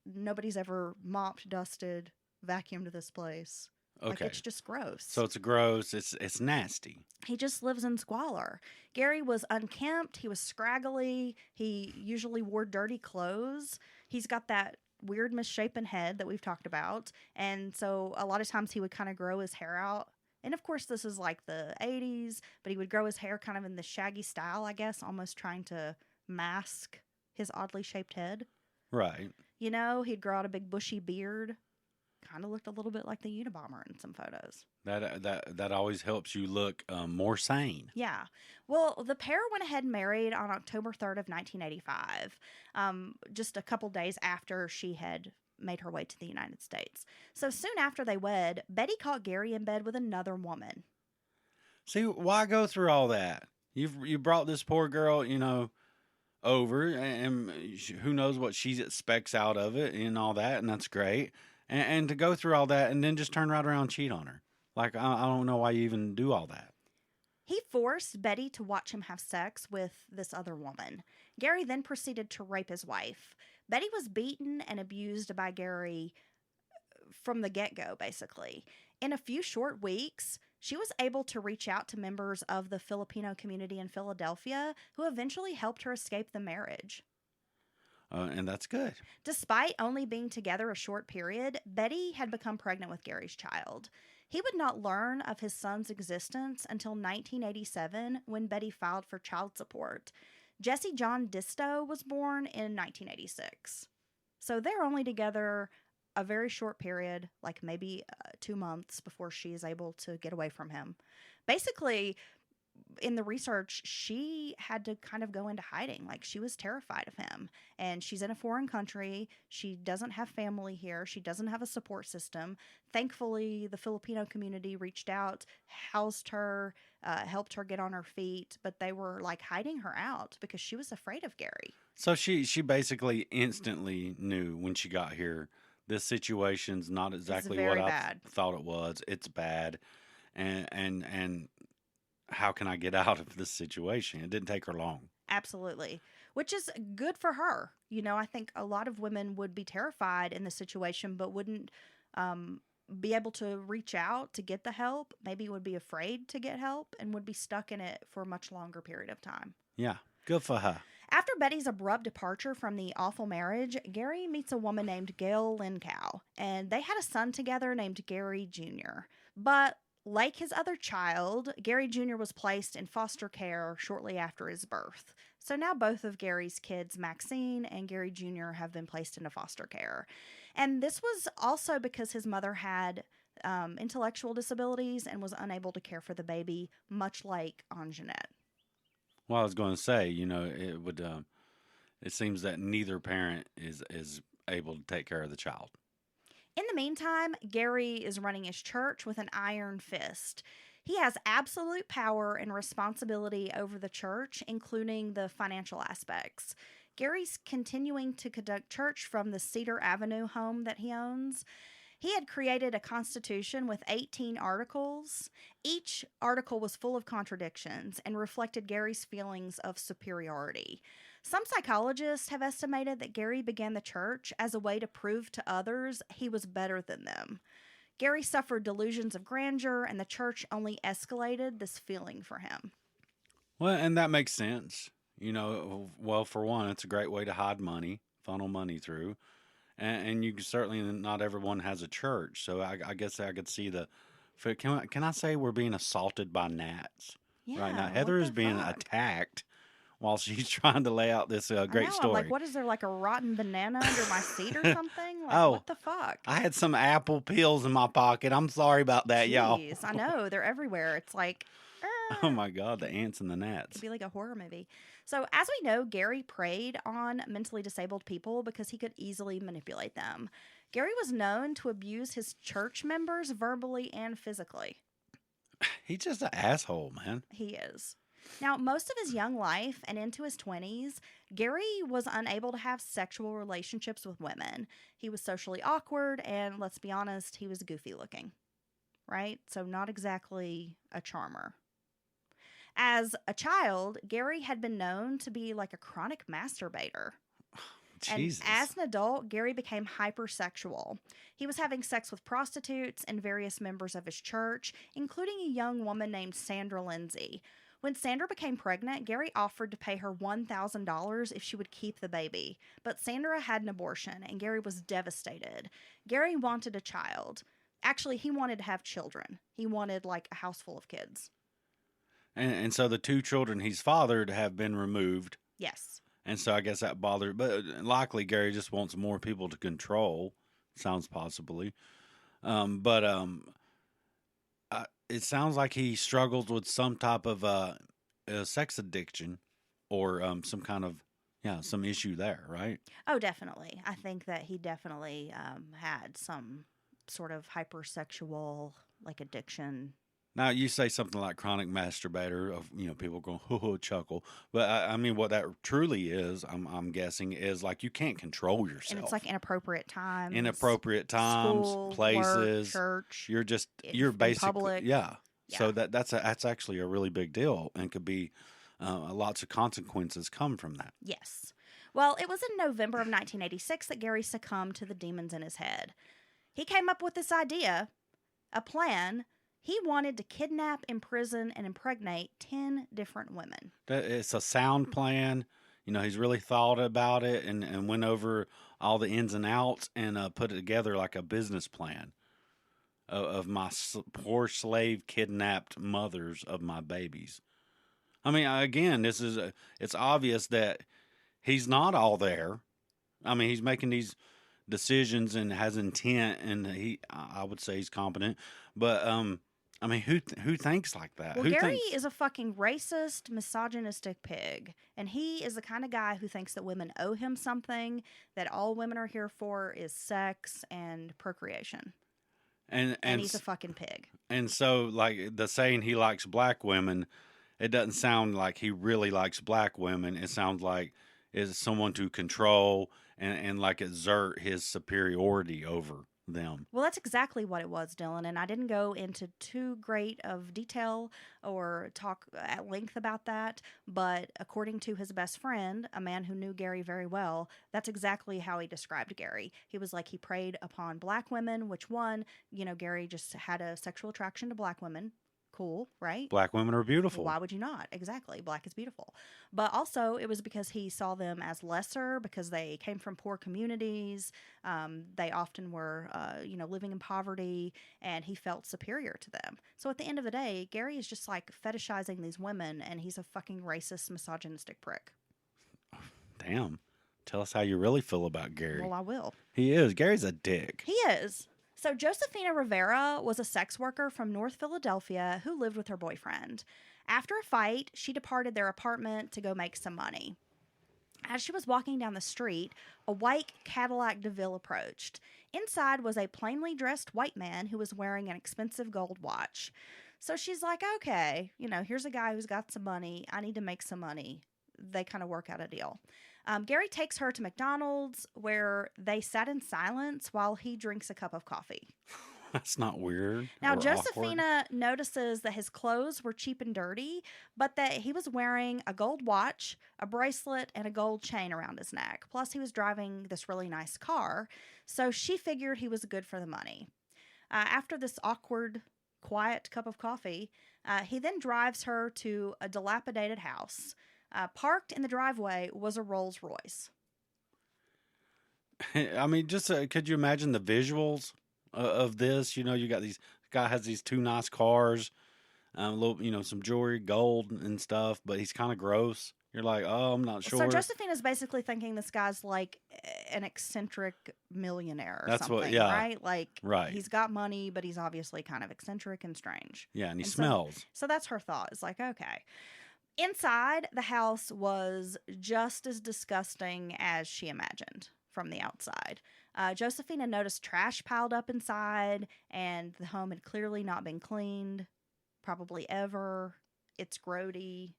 B: Nobody's ever mopped, dusted, vacuumed this place.
C: Okay.
B: Like, it's just gross.
C: So it's gross. It's nasty.
B: He just lives in squalor. Gary was unkempt. He was scraggly. He usually wore dirty clothes. He's got that weird misshapen head that we've talked about. And so a lot of times he would kind of grow his hair out. And of course, this is like the 80s, but he would grow his hair kind of in the shaggy style, I guess, almost trying to mask his oddly shaped head.
C: Right.
B: He'd grow out a big bushy beard. Kind of looked a little bit like the Unabomber in some photos.
C: That always helps you look more sane.
B: Yeah. Well, the pair went ahead and married on October 3rd of 1985, just a couple days after she had made her way to the United States. So soon after they wed, Betty caught Gary in bed with another woman.
C: See, why go through all that? You brought this poor girl, over, and who knows what she expects out of it and all that, and that's great. And to go through all that and then just turn right around and cheat on her. Like, I don't know why you even do all that.
B: He forced Betty to watch him have sex with this other woman. Gary then proceeded to rape his wife. Betty was beaten and abused by Gary from the get-go, basically. In a few short weeks, she was able to reach out to members of the Filipino community in Philadelphia who eventually helped her escape the marriage.
C: And that's good.
B: Despite only being together a short period, Betty had become pregnant with Gary's child. He would not learn of his son's existence until 1987 when Betty filed for child support. Jesse John Disto was born in 1986. So they're only together a very short period, like maybe 2 months before she is able to get away from him. Basically, in the research, she had to kind of go into hiding. Like, she was terrified of him. And she's in a foreign country. She doesn't have family here. She doesn't have a support system. Thankfully, the Filipino community reached out, housed her, helped her get on her feet. But they were like hiding her out because she was afraid of Gary.
C: So she basically instantly knew when she got here, this situation's not exactly what
B: very
C: I
B: bad.
C: thought it was. It's bad. And how can I get out of this situation? It didn't take her long.
B: Absolutely. Which is good for her. You know, I think a lot of women would be terrified in this situation, but wouldn't be able to reach out to get the help. Maybe would be afraid to get help and would be stuck in it for a much longer period of time.
C: Yeah, good for her.
B: After Betty's abrupt departure from the awful marriage, Gary meets a woman named Gail Lincow, and they had a son together named Gary Jr. But like his other child, Gary Jr. was placed in foster care shortly after his birth. So now both of Gary's kids, Maxine and Gary Jr., have been placed into foster care. And this was also because his mother had intellectual disabilities and was unable to care for the baby, much like Anjanette.
C: Well, I was going to say, it would. It seems that neither parent is able to take care of the child.
B: In the meantime, Gary is running his church with an iron fist. He has absolute power and responsibility over the church, including the financial aspects. Gary's continuing to conduct church from the Cedar Avenue home that he owns. He had created a constitution with 18 articles. Each article was full of contradictions and reflected Gary's feelings of superiority. Some psychologists have estimated that Gary began the church as a way to prove to others he was better than them. Gary suffered delusions of grandeur, and the church only escalated this feeling for him.
C: Well, and that makes sense. Well, for one, it's a great way to hide money, funnel money through. And you certainly, not everyone has a church. So I guess I could see can I say we're being assaulted by gnats?
B: Yeah,
C: right now, Heather is being attacked while she's trying to lay out this great story.
B: I'm like, what is there, like a rotten banana under my seat or something? Like,
C: Oh,
B: what the fuck?
C: I had some apple peels in my pocket. I'm sorry about that, y'all.
B: Jeez, I know. They're everywhere. It's like,
C: Oh my God, the ants and the gnats.
B: it'd be like a horror movie. So, as we know, Gary preyed on mentally disabled people because he could easily manipulate them. Gary was known to abuse his church members verbally and physically.
C: He's just an asshole, man.
B: He is. Now, most of his young life and into his 20s, Gary was unable to have sexual relationships with women. He was socially awkward, and let's be honest, he was goofy looking, right? So not exactly a charmer. As a child, Gary had been known to be like a chronic masturbator.
C: Jesus.
B: And as an adult, Gary became hypersexual. He was having sex with prostitutes and various members of his church, including a young woman named Sandra Lindsay. When Sandra became pregnant, Gary offered to pay her $1,000 if she would keep the baby. But Sandra had an abortion, and Gary was devastated. Gary wanted a child. Actually, he wanted to have children. He wanted, like, a house full of kids.
C: And so the two children he's fathered have been removed.
B: Yes.
C: And so I guess that bothered. But likely Gary just wants more people to control. Sounds possibly. It sounds like he struggles with some type of a sex addiction or some kind of, some issue there, right?
B: Oh, definitely. I think that he definitely had some sort of hypersexual, like, addiction.
C: Now, you say something like chronic masturbator, of people going, ho, chuckle. But, I mean, what that truly is, I'm guessing, is like you can't control yourself.
B: And it's like inappropriate times.
C: Inappropriate times,
B: school,
C: places.
B: work, church.
C: You're
B: in
C: basically,
B: public.
C: yeah.
B: Yeah.
C: So that's actually a really big deal and could be lots of consequences come from that.
B: Yes. Well, it was in November of 1986 that Gary succumbed to the demons in his head. He came up with this idea, a plan. He wanted to kidnap, imprison, and impregnate 10 different women.
C: It's a sound plan. He's really thought about it and went over all the ins and outs and put it together like a business plan of my poor slave kidnapped mothers of my babies. I mean, again, it's obvious that he's not all there. I mean, he's making these decisions and has intent, and I would say he's competent. But I mean, who thinks like that?
B: Well,
C: Who
B: Gary
C: thinks?
B: is a fucking racist, misogynistic pig. And he is the kind of guy who thinks that women owe him something, that all women are here for is sex and procreation. And he's a fucking pig.
C: And so, like the saying, he likes black women. It doesn't sound like he really likes black women. It sounds like is someone to control and like exert his superiority over them.
B: Well, that's exactly what it was, Dylan. And I didn't go into too great of detail or talk at length about that. But according to his best friend, a man who knew Gary very well, that's exactly how he described Gary. He was like, he preyed upon black women, which one, Gary just had a sexual attraction to black women. Cool, right?
C: Black women are beautiful.
B: Why would you not? Exactly. Black is beautiful. But also, it was because he saw them as lesser because they came from poor communities. They often were, living in poverty, and he felt superior to them. So at the end of the day, Gary is just like fetishizing these women, and he's a fucking racist, misogynistic prick.
C: Damn. Tell us how you really feel about Gary.
B: Well, I will.
C: He is. Gary's a dick.
B: He is. So Josefina Rivera was a sex worker from North Philadelphia who lived with her boyfriend. After a fight, she departed their apartment to go make some money. As she was walking down the street, a white Cadillac DeVille approached. Inside was a plainly dressed white man who was wearing an expensive gold watch. So she's like, okay, here's a guy who's got some money. I need to make some money. They kind of work out a deal. Gary takes her to McDonald's, where they sat in silence while he drinks a cup of coffee.
C: That's not weird.
B: Now,
C: or
B: Josefina notices that his clothes were cheap and dirty, but that he was wearing a gold watch, a bracelet, and a gold chain around his neck. Plus, he was driving this really nice car, so she figured he was good for the money. After this awkward, quiet cup of coffee, he then drives her to a dilapidated house. Parked in the driveway was a Rolls Royce.
C: I mean, just could you imagine the visuals of this? You got these guy has these two nice cars, a little, some jewelry, gold and stuff, but he's kind of gross. You're like, oh, I'm not sure.
B: So Josefina's basically thinking this guy's like an eccentric millionaire or something, right? Like,
C: right.
B: He's got money, but he's obviously kind of eccentric and strange.
C: Yeah, and he smells.
B: So that's her thought. It's like, okay. Inside, the house was just as disgusting as she imagined from the outside. Josefina noticed trash piled up inside, and the home had clearly not been cleaned, probably ever. It's grody.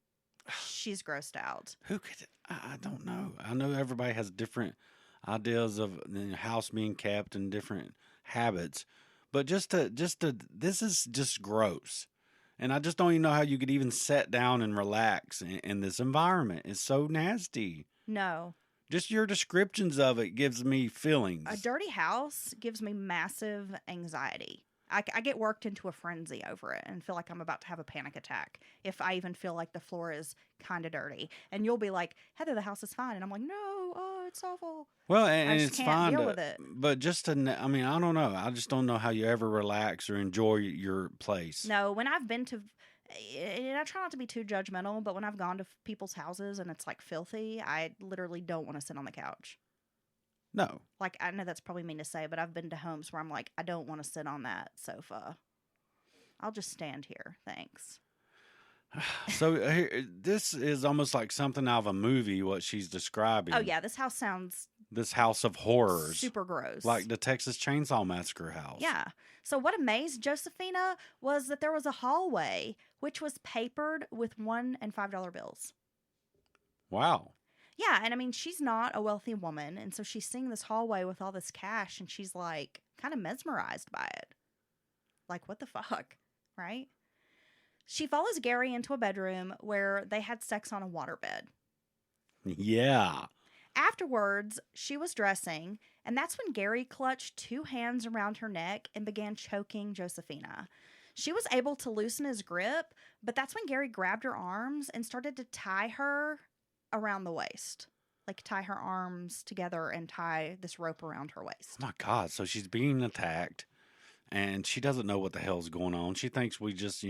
B: She's grossed out.
C: Who could? I don't know. I know everybody has different ideas of the house being kept and different habits, but just to this is just gross. And I just don't even know how you could even sit down and relax in this environment. It's so nasty.
B: No.
C: Just your descriptions of it gives me feelings.
B: A dirty house gives me massive anxiety. I get worked into a frenzy over it and feel like I'm about to have a panic attack if I even feel like the floor is kind of dirty. And you'll be like, Heather, the house is fine. And I'm like, no, oh, it's awful.
C: Well, and
B: I just
C: it's
B: can't
C: fine.
B: deal with it.
C: But just to, I mean, I don't know. I just don't know how you ever relax or enjoy your place.
B: No, when I've been to, and I try not to be too judgmental, but when I've gone to people's houses and it's like filthy, I literally don't want to sit on the couch.
C: No.
B: Like, I know that's probably mean to say, but I've been to homes where I'm like, I don't want to sit on that sofa. I'll just stand here. Thanks.
C: So this is almost like something out of a movie, what she's describing.
B: Oh, yeah. This house sounds...
C: This house of horrors.
B: Super gross.
C: Like the Texas Chainsaw Massacre house.
B: Yeah. So what amazed Josefina was that there was a hallway which was papered with $1 and $5 bills.
C: Wow.
B: Yeah, and I mean, she's not a wealthy woman, and so she's seeing this hallway with all this cash, and she's like kind of mesmerized by it. Like, what the fuck, right? She follows Gary into a bedroom where they had sex on a waterbed.
C: Yeah.
B: Afterwards, she was dressing, and that's when Gary clutched two hands around her neck and began choking Josefina. She was able to loosen his grip, but that's when Gary grabbed her arms and started to tie her around the waist. Like, tie her arms together and tie this rope around her waist.
C: Oh my God. So she's being attacked, and she doesn't know what the hell's going on. She thinks we just,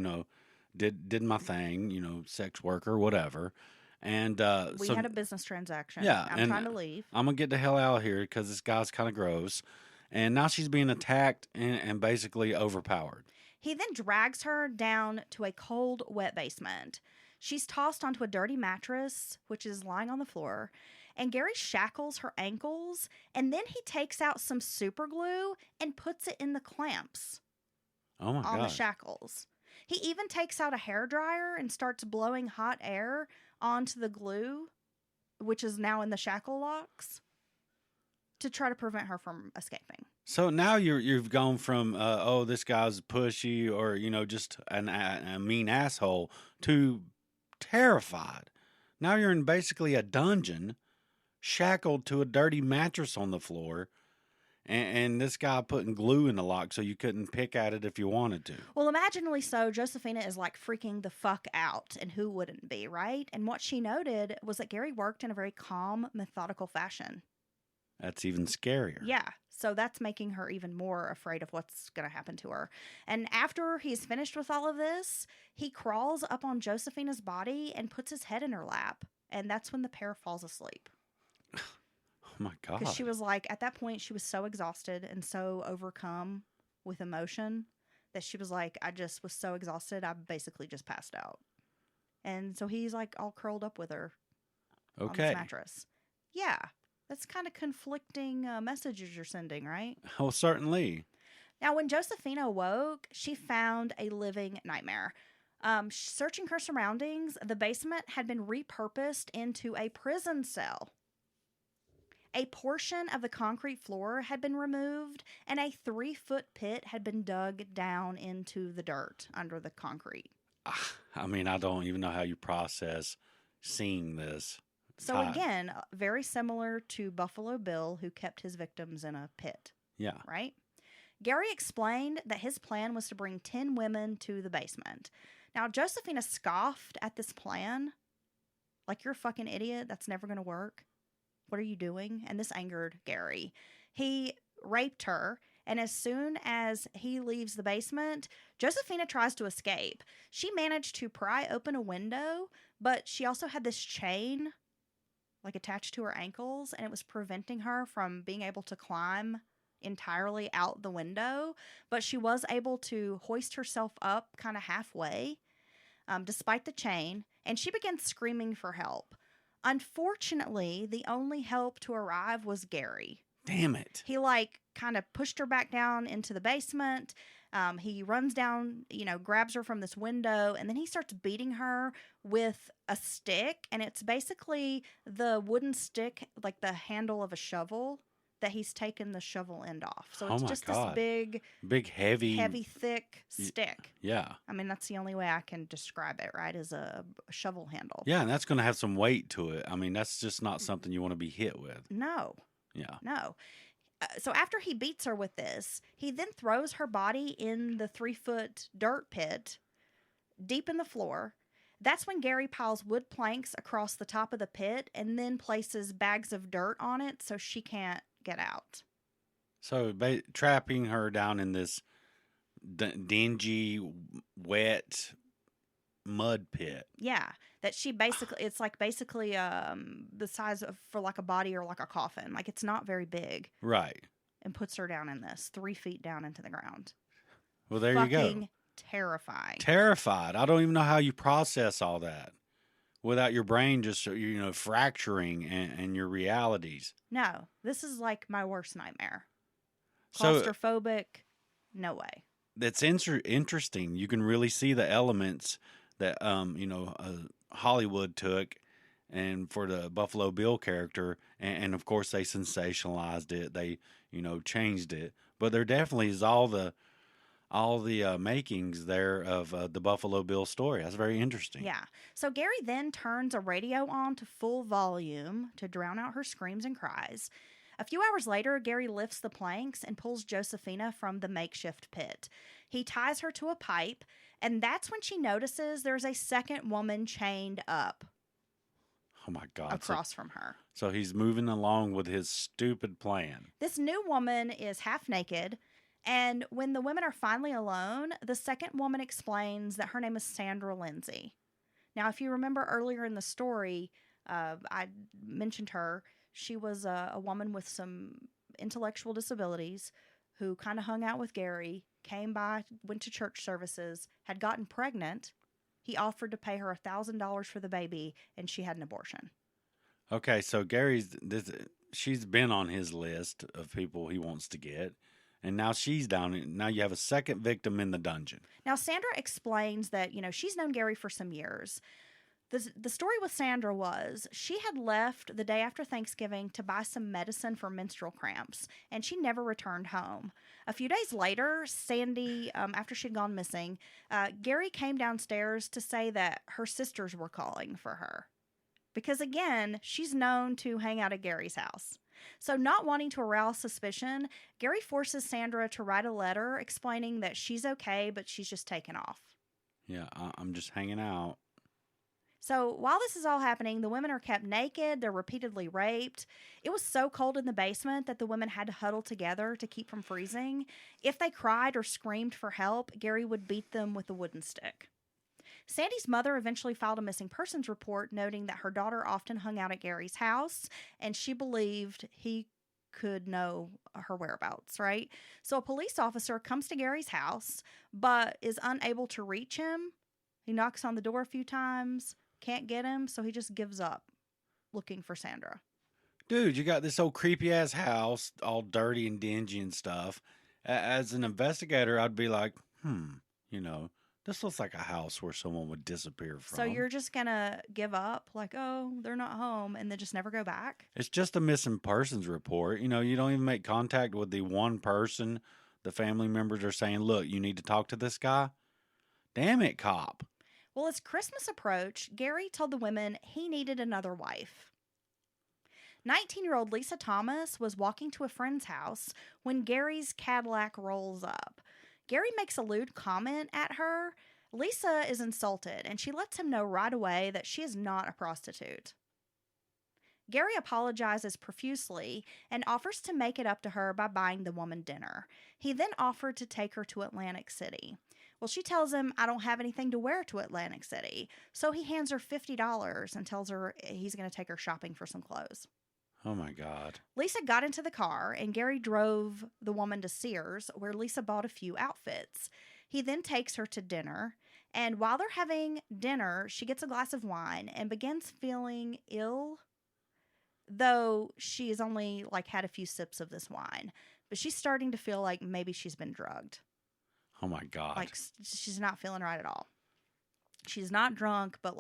C: did my thing, sex worker, whatever. And
B: We
C: so
B: had a business transaction.
C: yeah,
B: I'm
C: and
B: trying to leave.
C: I'm gonna get the hell out of here because this guy's kind of gross. And now she's being attacked and basically overpowered.
B: He then drags her down to a cold, wet basement. She's tossed onto a dirty mattress, which is lying on the floor, and Gary shackles her ankles, and then he takes out some super glue and puts it in the clamps
C: Oh my
B: on the
C: gosh.
B: shackles. He even takes out a hairdryer and starts blowing hot air onto the glue, which is now in the shackle locks, to try to prevent her from escaping.
C: So now you've gone from oh, this guy's pushy, or just a mean asshole, to terrified. Now you're in basically a dungeon, shackled to a dirty mattress on the floor, and this guy putting glue in the lock so you couldn't pick at it if you wanted to.
B: Well, imaginably so, Josephina is like freaking the fuck out, and who wouldn't be, right? And what she noted was that Gary worked in a very calm, methodical fashion.
C: That's even scarier.
B: Yeah, so that's making her even more afraid of what's going to happen to her. And after he's finished with all of this, he crawls up on Josephina's body and puts his head in her lap. And that's when the pair falls asleep.
C: Oh my God.
B: Because she was like, at that point, she was so exhausted and so overcome with emotion that she was like, I just was so exhausted, I basically just passed out. And so he's like all curled up with her on
C: Okay.
B: this mattress. Yeah. That's kind of conflicting messages you're sending, right?
C: Oh, certainly.
B: Now, when Josephina awoke, she found a living nightmare. Searching her surroundings, the basement had been repurposed into a prison cell. A portion of the concrete floor had been removed, and a 3-foot pit had been dug down into the dirt under the concrete.
C: I mean, I don't even know how you process seeing this.
B: So again, very similar to Buffalo Bill, who kept his victims in a pit,
C: Yeah.
B: right? Gary explained that his plan was to bring 10 women to the basement. Now, Josephina scoffed at this plan. Like, you're a fucking idiot. That's never going to work. What are you doing? And this angered Gary. He raped her, and as soon as he leaves the basement, Josephina tries to escape. She managed to pry open a window, but she also had this chain like attached to her ankles, and it was preventing her from being able to climb entirely out the window. But she was able to hoist herself up kind of halfway, despite the chain, and she began screaming for help. Unfortunately, the only help to arrive was Gary.
C: Damn it.
B: He kind of pushed her back down into the basement. He runs down, grabs her from this window, and then he starts beating her with a stick. And it's basically the wooden stick, like the handle of a shovel, that he's taken the shovel end off. So
C: Oh
B: it's
C: my
B: just
C: God.
B: this
C: Big, heavy.
B: thick stick.
C: Yeah.
B: I mean, that's the only way I can describe it, right? Is a shovel handle.
C: Yeah, and that's going to have some weight to it. I mean, that's just not something you want to be hit with.
B: No.
C: Yeah.
B: No. So after he beats her with this, he then throws her body in the 3-foot dirt pit deep in the floor. That's when Gary piles wood planks across the top of the pit and then places bags of dirt on it so she can't get out.
C: So trapping her down in this dingy, wet mud pit.
B: Yeah, that she basically, it's like basically the size of for like a body or like a coffin. Like it's not very big.
C: Right.
B: And puts her down in this 3 feet down into the ground.
C: Well, there you go.
B: Fucking terrifying.
C: Terrified. I don't even know how you process all that without your brain just fracturing and your realities.
B: No, this is like my worst nightmare.
C: So
B: Claustrophobic, no way.
C: that's interesting. You can really see the elements that Hollywood took, and for the Buffalo Bill character, and of course they sensationalized it. They changed it, but there definitely is all the makings there of the Buffalo Bill story. That's very interesting.
B: Yeah. So Gary then turns a radio on to full volume to drown out her screams and cries. A few hours later, Gary lifts the planks and pulls Josephina from the makeshift pit. He ties her to a pipe, and that's when she notices there's a second woman chained up.
C: Oh my God.
B: Across from her.
C: So he's moving along with his stupid plan.
B: This new woman is half naked. And when the women are finally alone, the second woman explains that her name is Sandra Lindsay. Now, if you remember earlier in the story, I mentioned her. She was a woman with some intellectual disabilities who kind of hung out with Gary, came by, went to church services, had gotten pregnant. He offered to pay her $1,000 for the baby, and she had an abortion.
C: Okay, so she's been on his list of people he wants to get, and now she's down. Now you have a second victim in the dungeon.
B: Now, Sandra explains that, she's known Gary for some years. The story with Sandra was she had left the day after Thanksgiving to buy some medicine for menstrual cramps, and she never returned home. A few days later, Sandy, after she'd gone missing, Gary came downstairs to say that her sisters were calling for her. Because again, she's known to hang out at Gary's house. So not wanting to arouse suspicion, Gary forces Sandra to write a letter explaining that she's okay, but she's just taken off.
C: Yeah, I'm just hanging out.
B: So while this is all happening, the women are kept naked. They're repeatedly raped. It was so cold in the basement that the women had to huddle together to keep from freezing. If they cried or screamed for help, Gary would beat them with a wooden stick. Sandy's mother eventually filed a missing persons report, noting that her daughter often hung out at Gary's house, and she believed he could know her whereabouts, right? So a police officer comes to Gary's house, but is unable to reach him. He knocks on the door a few times, can't get him, so he just gives up looking for Sandra.
C: Dude, you got this old creepy ass house, all dirty and dingy and stuff. As an investigator, I'd be like, this looks like a house where someone would disappear from.
B: So you're just going to give up, like, oh, they're not home, and then just never go back?
C: It's just a missing persons report. You don't even make contact with the one person the family members are saying, look, you need to talk to this guy. Damn it, cop.
B: Well, as Christmas approached, Gary told the women he needed another wife. 19-year-old Lisa Thomas was walking to a friend's house when Gary's Cadillac rolls up. Gary makes a lewd comment at her. Lisa is insulted, and she lets him know right away that she is not a prostitute. Gary apologizes profusely and offers to make it up to her by buying the woman dinner. He then offered to take her to Atlantic City. Well, she tells him, I don't have anything to wear to Atlantic City. So he hands her $50 and tells her he's going to take her shopping for some clothes.
C: Oh, my God.
B: Lisa got into the car, and Gary drove the woman to Sears, where Lisa bought a few outfits. He then takes her to dinner, and while they're having dinner, she gets a glass of wine and begins feeling ill, though she has only had a few sips of this wine. But she's starting to feel like maybe she's been drugged.
C: Oh, my God.
B: She's not feeling right at all. She's not drunk, but,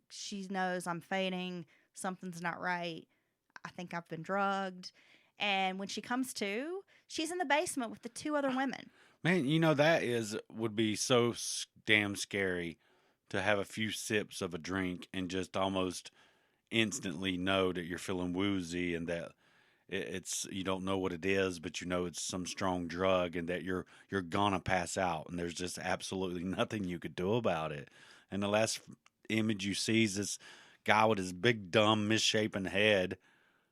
B: she knows I'm fading. Something's not right. I think I've been drugged. And when she comes to, she's in the basement with the two other women.
C: Man, that would be so damn scary to have a few sips of a drink and just almost instantly know that you're feeling woozy and that it's you don't know what it is, but it's some strong drug and that you're gonna pass out and there's just absolutely nothing you could do about it. And the last image you see is this guy with his big dumb misshapen head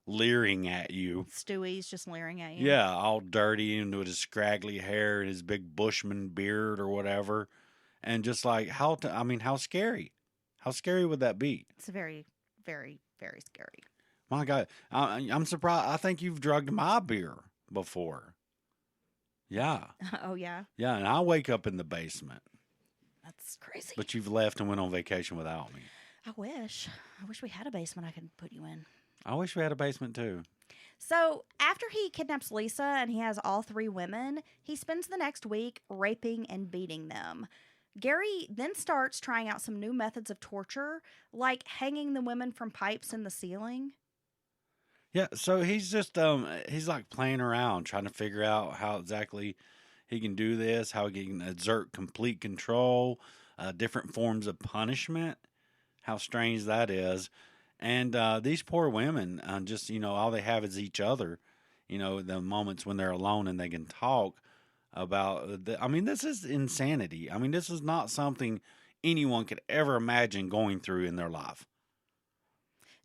C: leering at you.
B: Stewie's just leering at you.
C: Yeah, all dirty and with his scraggly hair and his big Bushman beard or whatever. And just how scary? How scary would that be?
B: It's very, very, very scary.
C: My God, I'm surprised. I think you've drugged my beer before. Yeah.
B: Oh, yeah?
C: Yeah, and I wake up in the basement.
B: That's crazy.
C: But you've left and went on vacation without me.
B: I wish we had a basement I could put you in.
C: I wish we had a basement too.
B: So after he kidnaps Lisa and he has all three women, he spends the next week raping and beating them. Gary then starts trying out some new methods of torture, like hanging the women from pipes in the ceiling.
C: Yeah, so he's just he's playing around, trying to figure out how exactly he can do this, how he can exert complete control, different forms of punishment. How strange that is. And these poor women, just, all they have is each other, the moments when they're alone and they can talk about, this is insanity. This is not something anyone could ever imagine going through in their life.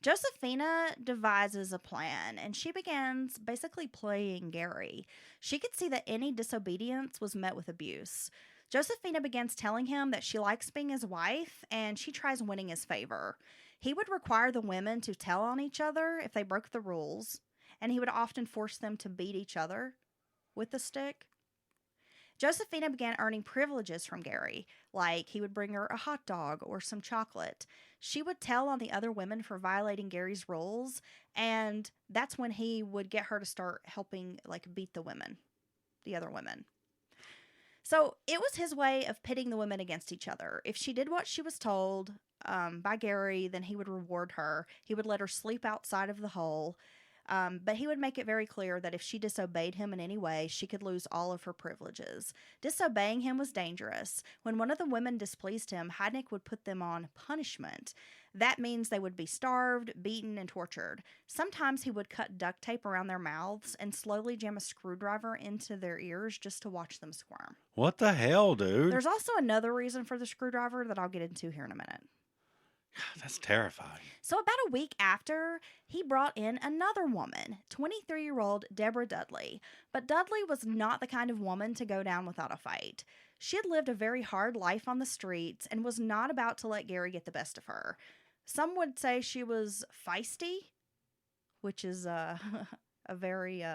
B: Josephina devises a plan, and she begins basically playing Gary. She could see that any disobedience was met with abuse. Josephina begins telling him that she likes being his wife and she tries winning his favor. He would require the women to tell on each other if they broke the rules, and he would often force them to beat each other with the stick. Josephina began earning privileges from Gary, like he would bring her a hot dog or some chocolate. She would tell on the other women for violating Gary's rules, and that's when he would get her to start helping, like, beat the other women. So it was his way of pitting the women against each other. If she did what she was told by Gary, then he would reward her. He would let her sleep outside of the hole. But he would make it very clear that if she disobeyed him in any way, she could lose all of her privileges. Disobeying him was dangerous. When one of the women displeased him, Heidnik would put them on punishment. That means they would be starved, beaten, and tortured. Sometimes he would cut duct tape around their mouths and slowly jam a screwdriver into their ears just to watch them squirm.
C: What the hell, dude?
B: There's also another reason for the screwdriver that I'll get into here in a minute.
C: That's terrifying.
B: So about a week after, he brought in another woman, 23-year-old Deborah Dudley. But Dudley was not the kind of woman to go down without a fight. She had lived a very hard life on the streets and was not about to let Gary get the best of her. Some would say she was feisty, which is a very,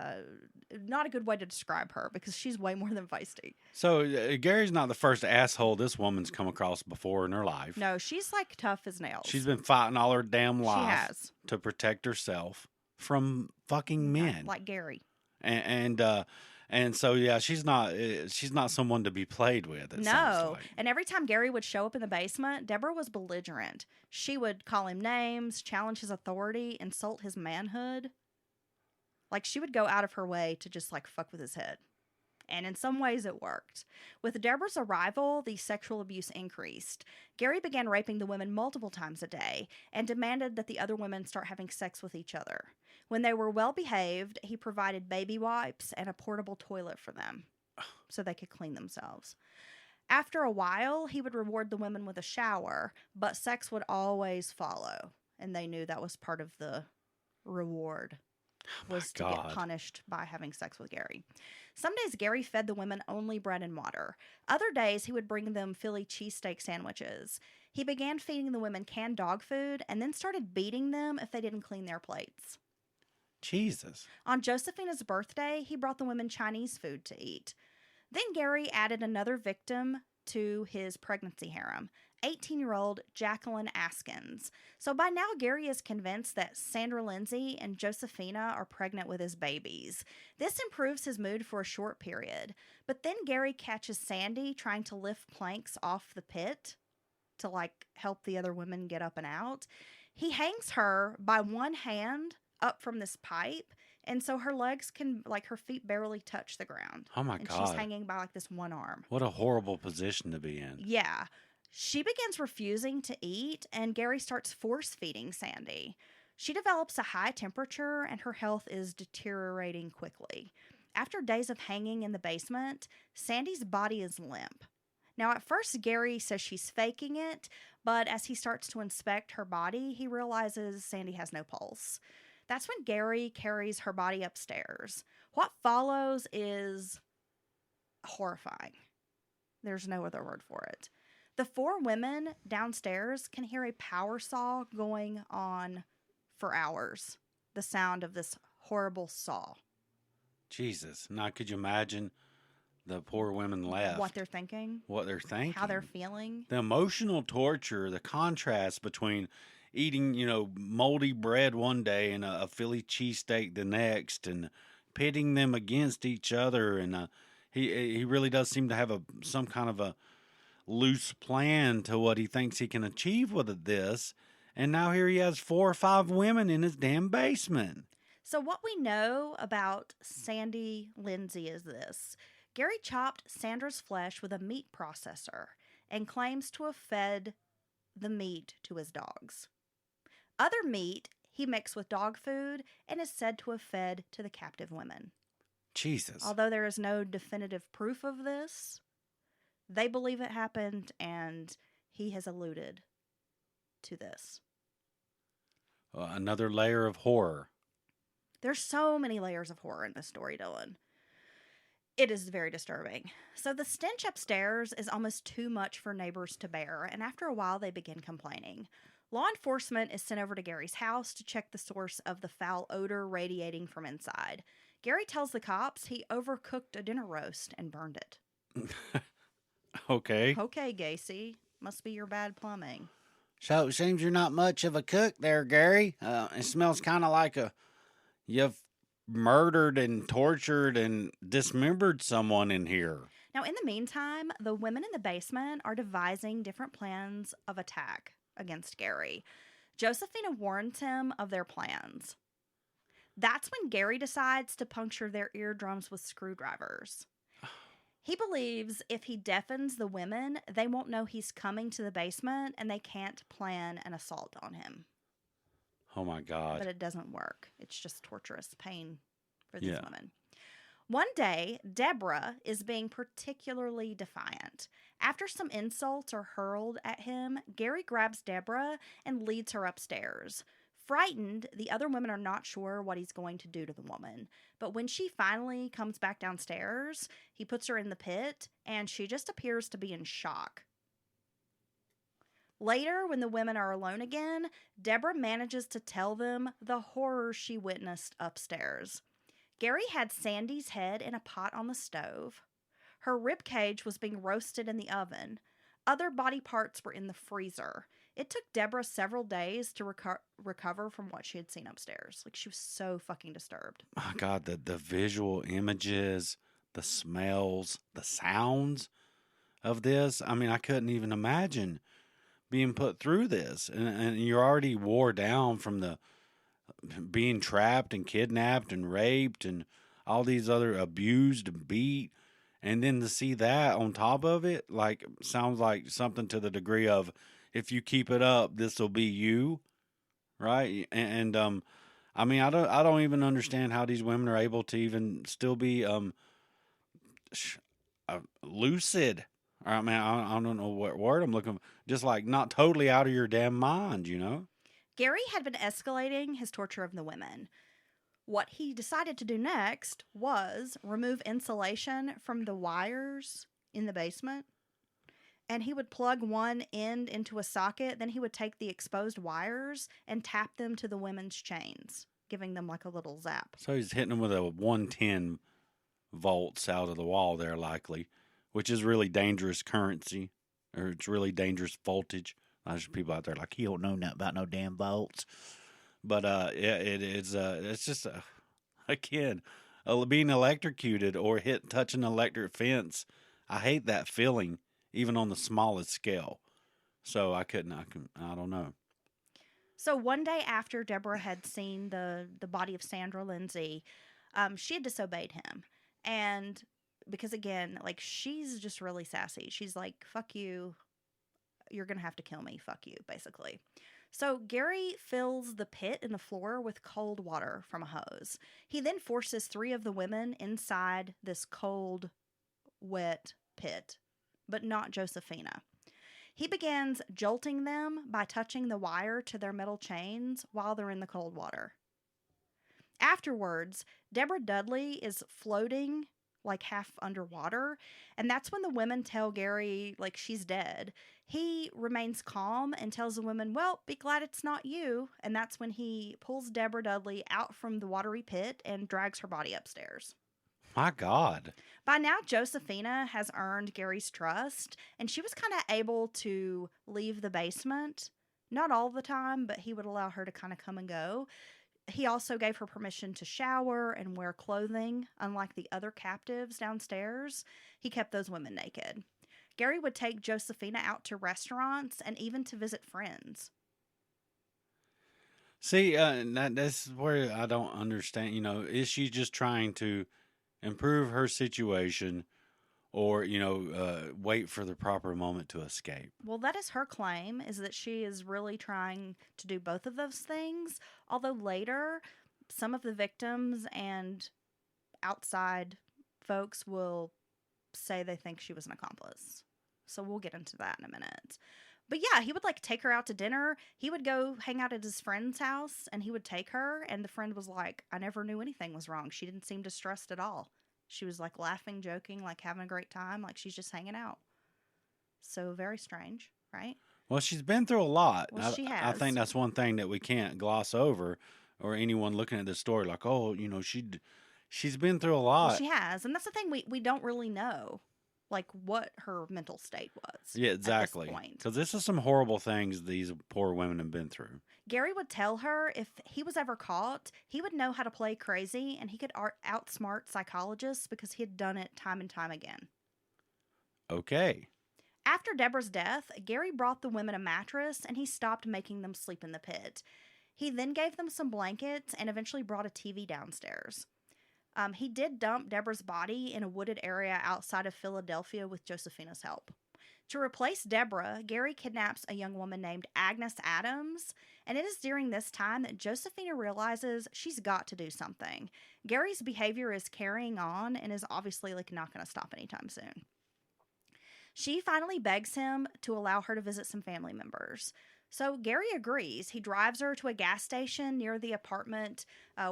B: not a good way to describe her because she's way more than feisty.
C: So Gary's not the first asshole this woman's come across before in her life.
B: No, she's like tough as nails.
C: She's been fighting all her damn life
B: She has.
C: to protect herself from fucking men.
B: Like Gary.
C: And so yeah, she's not someone to be played with. It sounds
B: No.
C: like.
B: And every time Gary would show up in the basement, Deborah was belligerent. She would call him names, challenge his authority, insult his manhood. Like, she would go out of her way to just, like, fuck with his head. And in some ways, it worked. With Deborah's arrival, the sexual abuse increased. Gary began raping the women multiple times a day and demanded that the other women start having sex with each other. When they were well behaved, he provided baby wipes and a portable toilet for them so they could clean themselves. After a while, he would reward the women with a shower, but sex would always follow. And they knew that was part of the reward. Was to get punished by having sex with Gary. Some days Gary fed the women only bread and water. Other days he would bring them Philly cheesesteak sandwiches. He began feeding the women canned dog food and then started beating them if they didn't clean their plates.
C: Jesus.
B: On Josephina's birthday, he brought the women Chinese food to eat. Then Gary added another victim to his pregnancy harem, 18-year-old Jacqueline Askins. So by now, Gary is convinced that Sandra Lindsay and Josephina are pregnant with his babies. This improves his mood for a short period. But then Gary catches Sandy trying to lift planks off the pit to, like, help the other women get up and out. He hangs her by one hand up from this pipe, and so her legs can, like, her feet barely touch the ground.
C: Oh, my
B: God.
C: God.
B: She's hanging by, like, this one arm.
C: What a horrible position to be in.
B: Yeah. She begins refusing to eat, and Gary starts force-feeding Sandy. She develops a high temperature, and her health is deteriorating quickly. After days of hanging in the basement, Sandy's body is limp. Now, at first, Gary says she's faking it, but as he starts to inspect her body, he realizes Sandy has no pulse. That's when Gary carries her body upstairs. What follows is horrifying. There's no other word for it. The four women downstairs can hear a power saw going on for hours. The sound of this horrible saw.
C: Jesus. Now, could you imagine the poor women left?
B: What they're thinking.
C: What they're thinking.
B: How they're feeling.
C: The emotional torture, the contrast between eating, moldy bread one day and a Philly cheesesteak the next, and pitting them against each other. And he really does seem to have some kind of a loose plan to what he thinks he can achieve with this. And now here he has 4 or 5 women in his damn basement.
B: So what we know about Sandy Lindsay is this. Gary chopped Sandra's flesh with a meat processor and claims to have fed the meat to his dogs. Other meat he mixed with dog food and is said to have fed to the captive women.
C: Jesus.
B: Although there is no definitive proof of this, they believe it happened, and he has alluded to this.
C: Another layer of horror.
B: There's so many layers of horror in this story, Dylan. It is very disturbing. So the stench upstairs is almost too much for neighbors to bear, and after a while they begin complaining. Law enforcement is sent over to Gary's house to check the source of the foul odor radiating from inside. Gary tells the cops he overcooked a dinner roast and burned it.
C: Okay.
B: Okay, Gacy. Must be your bad plumbing.
C: So it seems you're not much of a cook there, Gary. It smells kind of like you've murdered and tortured and dismembered someone in here.
B: Now, in the meantime, the women in the basement are devising different plans of attack against Gary. Josephina warns him of their plans. That's when Gary decides to puncture their eardrums with screwdrivers. He believes if he deafens the women, they won't know he's coming to the basement and they can't plan an assault on him.
C: Oh, my God.
B: But it doesn't work. It's just torturous pain for these women. One day, Deborah is being particularly defiant. After some insults are hurled at him, Gary grabs Deborah and leads her upstairs. Frightened, the other women are not sure what he's going to do to the woman. But when she finally comes back downstairs, he puts her in the pit, and she just appears to be in shock. Later, when the women are alone again, Deborah manages to tell them the horror she witnessed upstairs. Gary had Sandy's head in a pot on the stove. Her rib cage was being roasted in the oven. Other body parts were in the freezer. It took Deborah several days to recover from what she had seen upstairs. Like, she was so fucking disturbed.
C: My God, the visual images, the smells, the sounds of this. I mean, I couldn't even imagine being put through this. And you're already wore down from the being trapped and kidnapped and raped and all these other abused and beat. And then to see that on top of it, like, sounds like something to the degree of, if you keep it up, this will be you, right? And I mean, I don't even understand how these women are able to even still be lucid. I mean, I don't know what word I'm looking for. Just like not totally out of your damn mind, you know?
B: Gary had been escalating his torture of the women. What he decided to do next was remove insulation from the wires in the basement. And he would plug one end into a socket. Then he would take the exposed wires and tap them to the women's chains, giving them like a little zap.
C: So he's hitting them with a 110 volts out of the wall there, likely, which is really dangerous currency, or it's really dangerous voltage. There's people out there like, he don't know nothing about no damn volts. But yeah, it's just again, being electrocuted or touching an electric fence. I hate that feeling, even on the smallest scale. So I don't know.
B: So one day after Deborah had seen the body of Sandra Lindsay, she had disobeyed him. And because, again, like, she's just really sassy. She's like, fuck you. You're going to have to kill me. Fuck you, basically. So Gary fills the pit in the floor with cold water from a hose. He then forces 3 of the women inside this cold, wet pit, but not Josephina. He begins jolting them by touching the wire to their metal chains while they're in the cold water. Afterwards, Deborah Dudley is floating like half underwater, and that's when the women tell Gary, like, she's dead. He remains calm and tells the women, well, be glad it's not you. And that's when he pulls Deborah Dudley out from the watery pit and drags her body upstairs.
C: My God.
B: By now, Josephina has earned Gary's trust, and she was kind of able to leave the basement. Not all the time, but he would allow her to kind of come and go. He also gave her permission to shower and wear clothing. Unlike the other captives downstairs, he kept those women naked. Gary would take Josephina out to restaurants and even to visit friends.
C: See, that's where I don't understand. You know, is she just trying to improve her situation, or, you know, wait for the proper moment to escape?
B: Well, that is her claim, is that she is really trying to do both of those things. Although later, some of the victims and outside folks will say they think she was an accomplice. So we'll get into that in a minute. But yeah, he would like take her out to dinner. He would go hang out at his friend's house and he would take her. And the friend was like, I never knew anything was wrong. She didn't seem distressed at all. She was like laughing, joking, like having a great time, like she's just hanging out. So very strange, right?
C: Well, she's been through a lot.
B: Well, she
C: I
B: has.
C: think that's one thing that we can't gloss over, or anyone looking at this story like, oh, she's been through a
B: Well,
C: lot.
B: she has. And that's the thing, we don't really know, like, what her mental state was.
C: Yeah, exactly.
B: At this point.
C: Because this is some horrible things these poor women have been through.
B: Gary would tell her if he was ever caught, he would know how to play crazy and he could outsmart psychologists because he had done it time and time again.
C: Okay.
B: After Deborah's death, Gary brought the women a mattress and he stopped making them sleep in the pit. He then gave them some blankets and eventually brought a TV downstairs. He did dump Deborah's body in a wooded area outside of Philadelphia with Josephina's help. To replace Deborah, Gary kidnaps a young woman named Agnes Adams, and it is during this time that Josephina realizes she's got to do something. Gary's behavior is carrying on and is obviously not going to stop anytime soon. She finally begs him to allow her to visit some family members. So Gary agrees. He drives her to a gas station near the apartment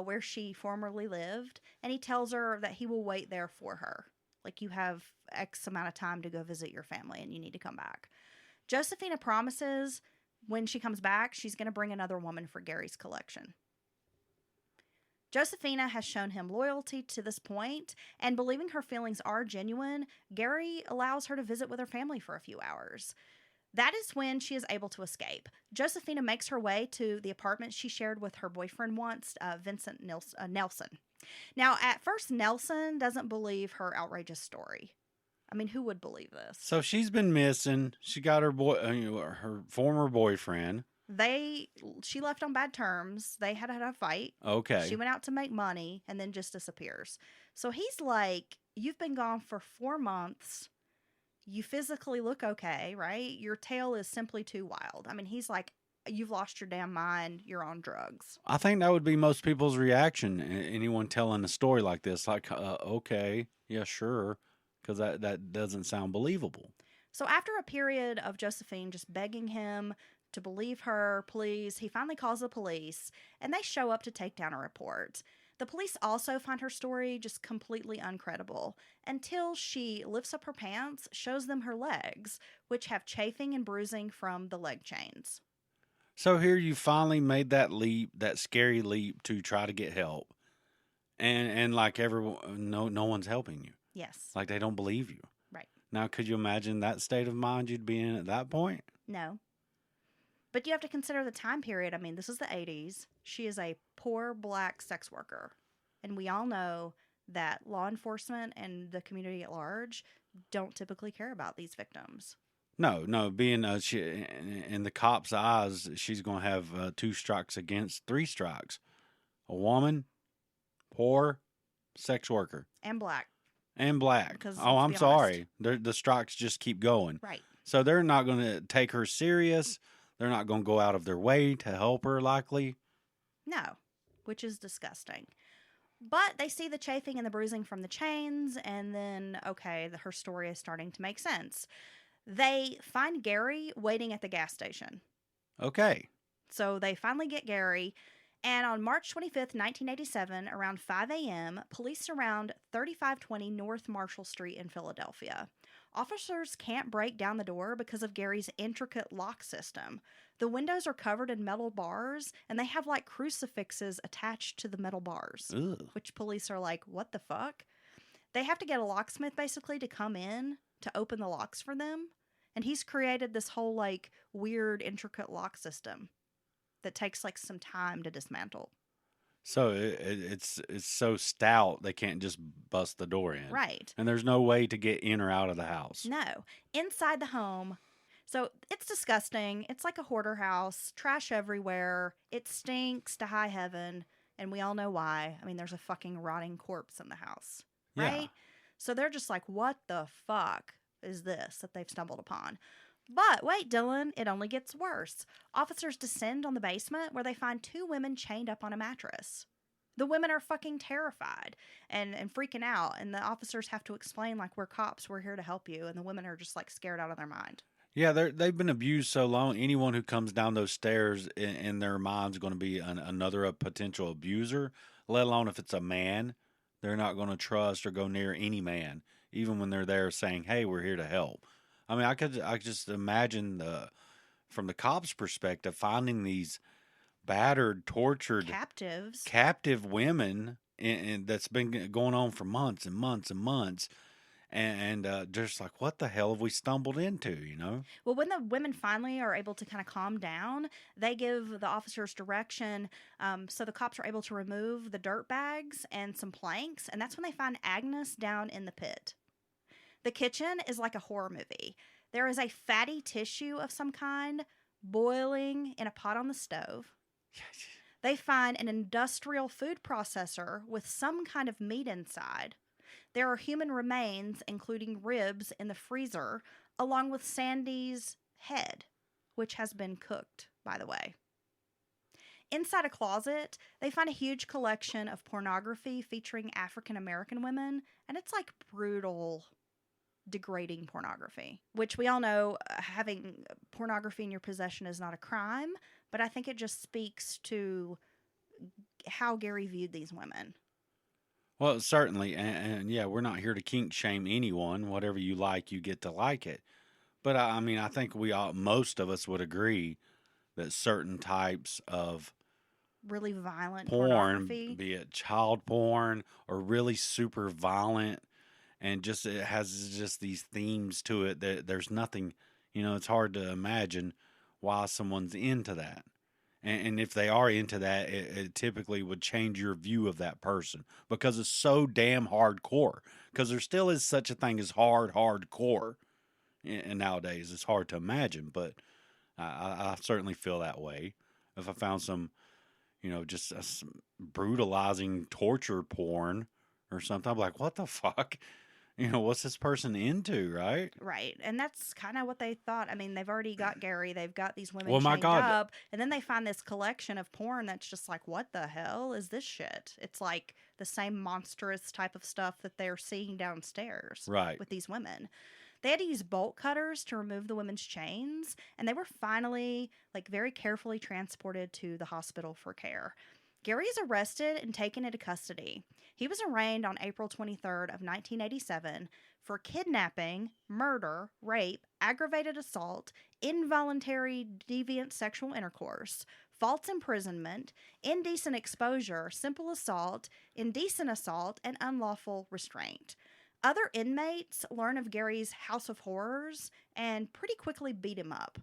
B: where she formerly lived, and he tells her that he will wait there for her. Like, you have X amount of time to go visit your family and you need to come back. Josephina promises when she comes back, she's going to bring another woman for Gary's collection. Josephina has shown him loyalty to this point, and believing her feelings are genuine, Gary allows her to visit with her family for a few hours. That is when she is able to escape. Josephina makes her way to the apartment she shared with her boyfriend once, Vincent Nelson. Now, at first, Nelson doesn't believe her outrageous story. I mean, who would believe this?
C: So she's been missing. She got her her former boyfriend.
B: She left on bad terms. They had a fight.
C: Okay.
B: She went out to make money and then just disappears. So he's like, you've been gone for 4 months. You physically look okay, right? Your tale is simply too wild. I mean, he's like, you've lost your damn mind. You're on drugs.
C: I think that would be most people's reaction. Anyone telling a story like this, like, okay, yeah, sure, because that doesn't sound believable.
B: So after a period of Josephine just begging him to believe her, please, he finally calls the police, and they show up to take down a report. The police also find her story just completely uncredible until she lifts up her pants, shows them her legs, which have chafing and bruising from the leg chains.
C: So here you finally made that leap, that scary leap to try to get help. And like everyone, no one's helping you.
B: Yes.
C: Like they don't believe you.
B: Right.
C: Now, could you imagine that state of mind you'd be in at that point?
B: No. But you have to consider the time period. I mean, this is the 80s. She is a poor black sex worker. And we all know that law enforcement and the community at large don't typically care about these victims.
C: No. Being she, in the cop's eyes, she's going to have 2 strikes against 3 strikes. A woman, poor, sex worker.
B: And black.
C: And black.
B: Because,
C: I'm sorry. The strikes just keep going.
B: Right.
C: So they're not going to take her serious. They're not going to go out of their way to help her, likely.
B: No, which is disgusting. But they see the chafing and the bruising from the chains, and then, okay, her story is starting to make sense. They find Gary waiting at the gas station.
C: Okay.
B: So they finally get Gary, and on March 25th, 1987, around 5 a.m., police surround 3520 North Marshall Street in Philadelphia. Officers can't break down the door because of Gary's intricate lock system. The windows are covered in metal bars, and they have like crucifixes attached to the metal bars,
C: Ugh.
B: which police are like, what the fuck? They have to get a locksmith basically to come in to open the locks for them. And he's created this whole like weird intricate lock system that takes like some time to dismantle.
C: So it's so stout they can't just bust the door in.
B: Right.
C: And there's no way to get in or out of the house.
B: No. Inside the home. So it's disgusting. It's like a hoarder house. Trash everywhere. It stinks to high heaven. And we all know why. I mean, there's a fucking rotting corpse in the house. Right?
C: Yeah.
B: So they're just like, what the fuck is this that they've stumbled upon? But wait, Dylan, it only gets worse. Officers descend on the basement where they find 2 women chained up on a mattress. The women are fucking terrified and freaking out. And the officers have to explain, like, we're cops, we're here to help you. And the women are just, like, scared out of their mind.
C: Yeah, they've been abused so long. Anyone who comes down those stairs in their mind's going to be another potential abuser, let alone if it's a man. they're not going to trust or go near any man, even when they're there saying, "Hey, we're here to help." I mean, I just imagine from the cops' perspective, finding these battered, tortured,
B: Captives.
C: captive women, and that's been going on for months and months and months, and just like, what the hell have we stumbled into? You know?
B: Well, when the women finally are able to kind of calm down, they give the officers direction. So the cops are able to remove the dirt bags and some planks, and that's when they find Agnes down in the pit. The kitchen is like a horror movie. There is a fatty tissue of some kind boiling in a pot on the stove. They find an industrial food processor with some kind of meat inside. There are human remains, including ribs, in the freezer, along with Sandy's head, which has been cooked, by the way. Inside a closet, they find a huge collection of pornography featuring African American women, and it's like brutal, degrading pornography, which we all know having pornography in your possession is not a crime, but I think it just speaks to how Gary viewed these women.
C: Well, certainly, and yeah, we're not here to kink shame anyone. Whatever you like, you get to like it. But I mean, I think most of us would agree that certain types of
B: Really violent
C: porn,
B: pornography.
C: be it child porn or really super violent, and just it has just these themes to it that there's nothing, it's hard to imagine why someone's into that. And if they are into that, it typically would change your view of that person because it's so damn hardcore. Because there still is such a thing as hardcore. And nowadays, it's hard to imagine, but I certainly feel that way. If I found some, just some brutalizing torture porn or something, I'm like, what the fuck? What's this person into, right?
B: Right. And that's kind of what they thought. I mean, they've already got Gary. They've got these women
C: Well, my
B: chained
C: God.
B: up. And then they find this collection of porn that's just like, what the hell is this shit? It's like the same monstrous type of stuff that they're seeing downstairs
C: Right.
B: with these women. They had to use bolt cutters to remove the women's chains. And they were finally, very carefully transported to the hospital for care. Gary is arrested and taken into custody. He was arraigned on April 23rd of 1987 for kidnapping, murder, rape, aggravated assault, involuntary deviant sexual intercourse, false imprisonment, indecent exposure, simple assault, indecent assault, and unlawful restraint. Other inmates learn of Gary's house of horrors and pretty quickly beat him up.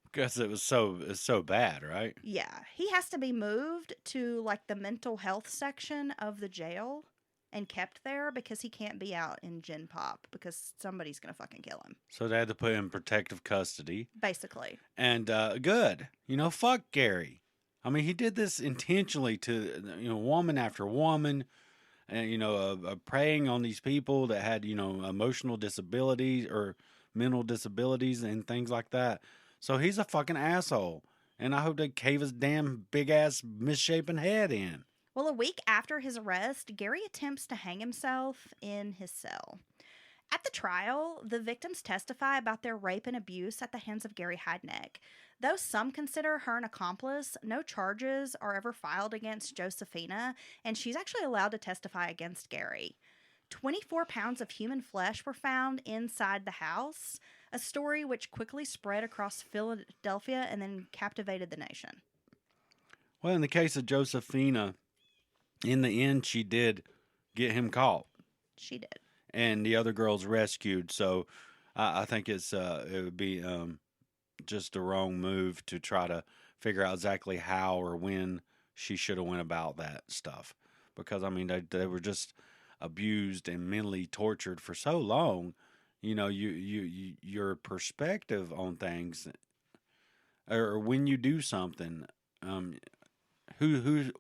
C: Because it's so bad, right?
B: Yeah, he has to be moved to the mental health section of the jail and kept there because he can't be out in Gen Pop because somebody's gonna fucking kill him.
C: So they had to put him in protective custody.
B: Basically.
C: And good. Fuck Gary. I mean, he did this intentionally to, woman after woman, and, preying on these people that had, emotional disabilities or mental disabilities and things like that. So he's a fucking asshole. And I hope they cave his damn big-ass misshapen head in.
B: Well, a week after his arrest, Gary attempts to hang himself in his cell. At the trial, the victims testify about their rape and abuse at the hands of Gary Heidnik. Though some consider her an accomplice, no charges are ever filed against Josephina, and she's actually allowed to testify against Gary. 24 pounds of human flesh were found inside the house, a story which quickly spread across Philadelphia and then captivated the nation.
C: Well, in the case of Josephina, in the end, she did get him caught.
B: She did.
C: And the other girls rescued. So I think it would be just a wrong move to try to figure out exactly how or when she should have went about that stuff. Because, I mean, they were just abused and mentally tortured for so long. Your perspective on things, or when you do something, who is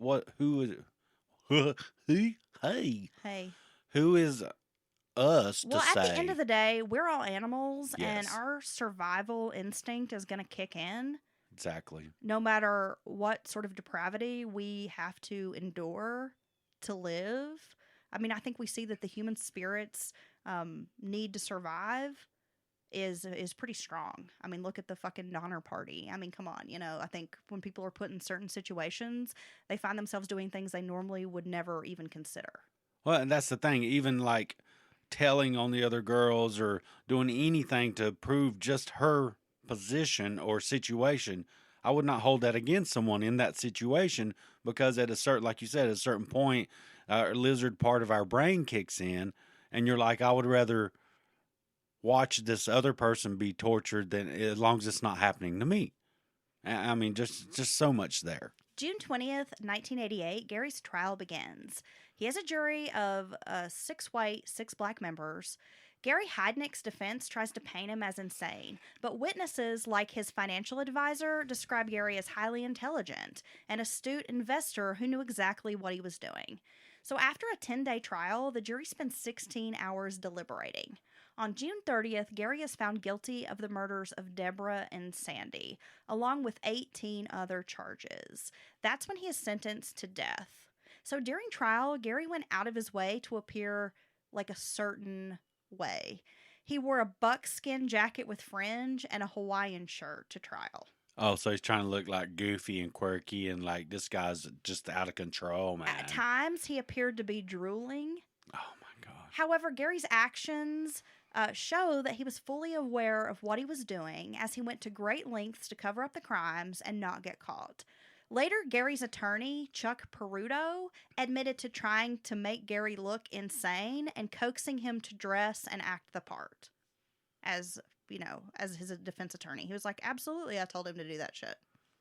C: us
B: Well,
C: to
B: at
C: say?
B: the end of the day, we're all animals, and
C: Yes.
B: our survival instinct is going to kick in.
C: Exactly.
B: No matter what sort of depravity we have to endure to live. I mean, I think we see that the human spirits need to survive, is pretty strong. I mean, look at the fucking Donner Party. I mean, come on, I think when people are put in certain situations, they find themselves doing things they normally would never even consider.
C: Well, and that's the thing. Even like telling on the other girls or doing anything to prove just her position or situation, I would not hold that against someone in that situation, because at a certain, like you said, at a certain point, our lizard part of our brain kicks in, and you're like, I would rather watch this other person be tortured than, as long as it's not happening to me. I mean, just so much there.
B: June 20th, 1988, Gary's trial begins. He has a jury of 6 white, 6 black members. Gary Heidnik's defense tries to paint him as insane, but witnesses like his financial advisor describe Gary as highly intelligent, an astute investor who knew exactly what he was doing. So after a 10-day trial, the jury spends 16 hours deliberating. On June 30th, Gary is found guilty of the murders of Deborah and Sandy, along with 18 other charges. That's when he is sentenced to death. So during trial, Gary went out of his way to appear like a certain way. He wore a buckskin jacket with fringe and a Hawaiian shirt to trial.
C: Oh, so he's trying to look like goofy and quirky and like this guy's just out of control, man.
B: At times, he appeared to be drooling.
C: Oh, my God.
B: However, Gary's actions show that he was fully aware of what he was doing, as he went to great lengths to cover up the crimes and not get caught. Later, Gary's attorney, Chuck Peruto, admitted to trying to make Gary look insane and coaxing him to dress and act the part as his defense attorney. He was like, absolutely, I told him to do that shit.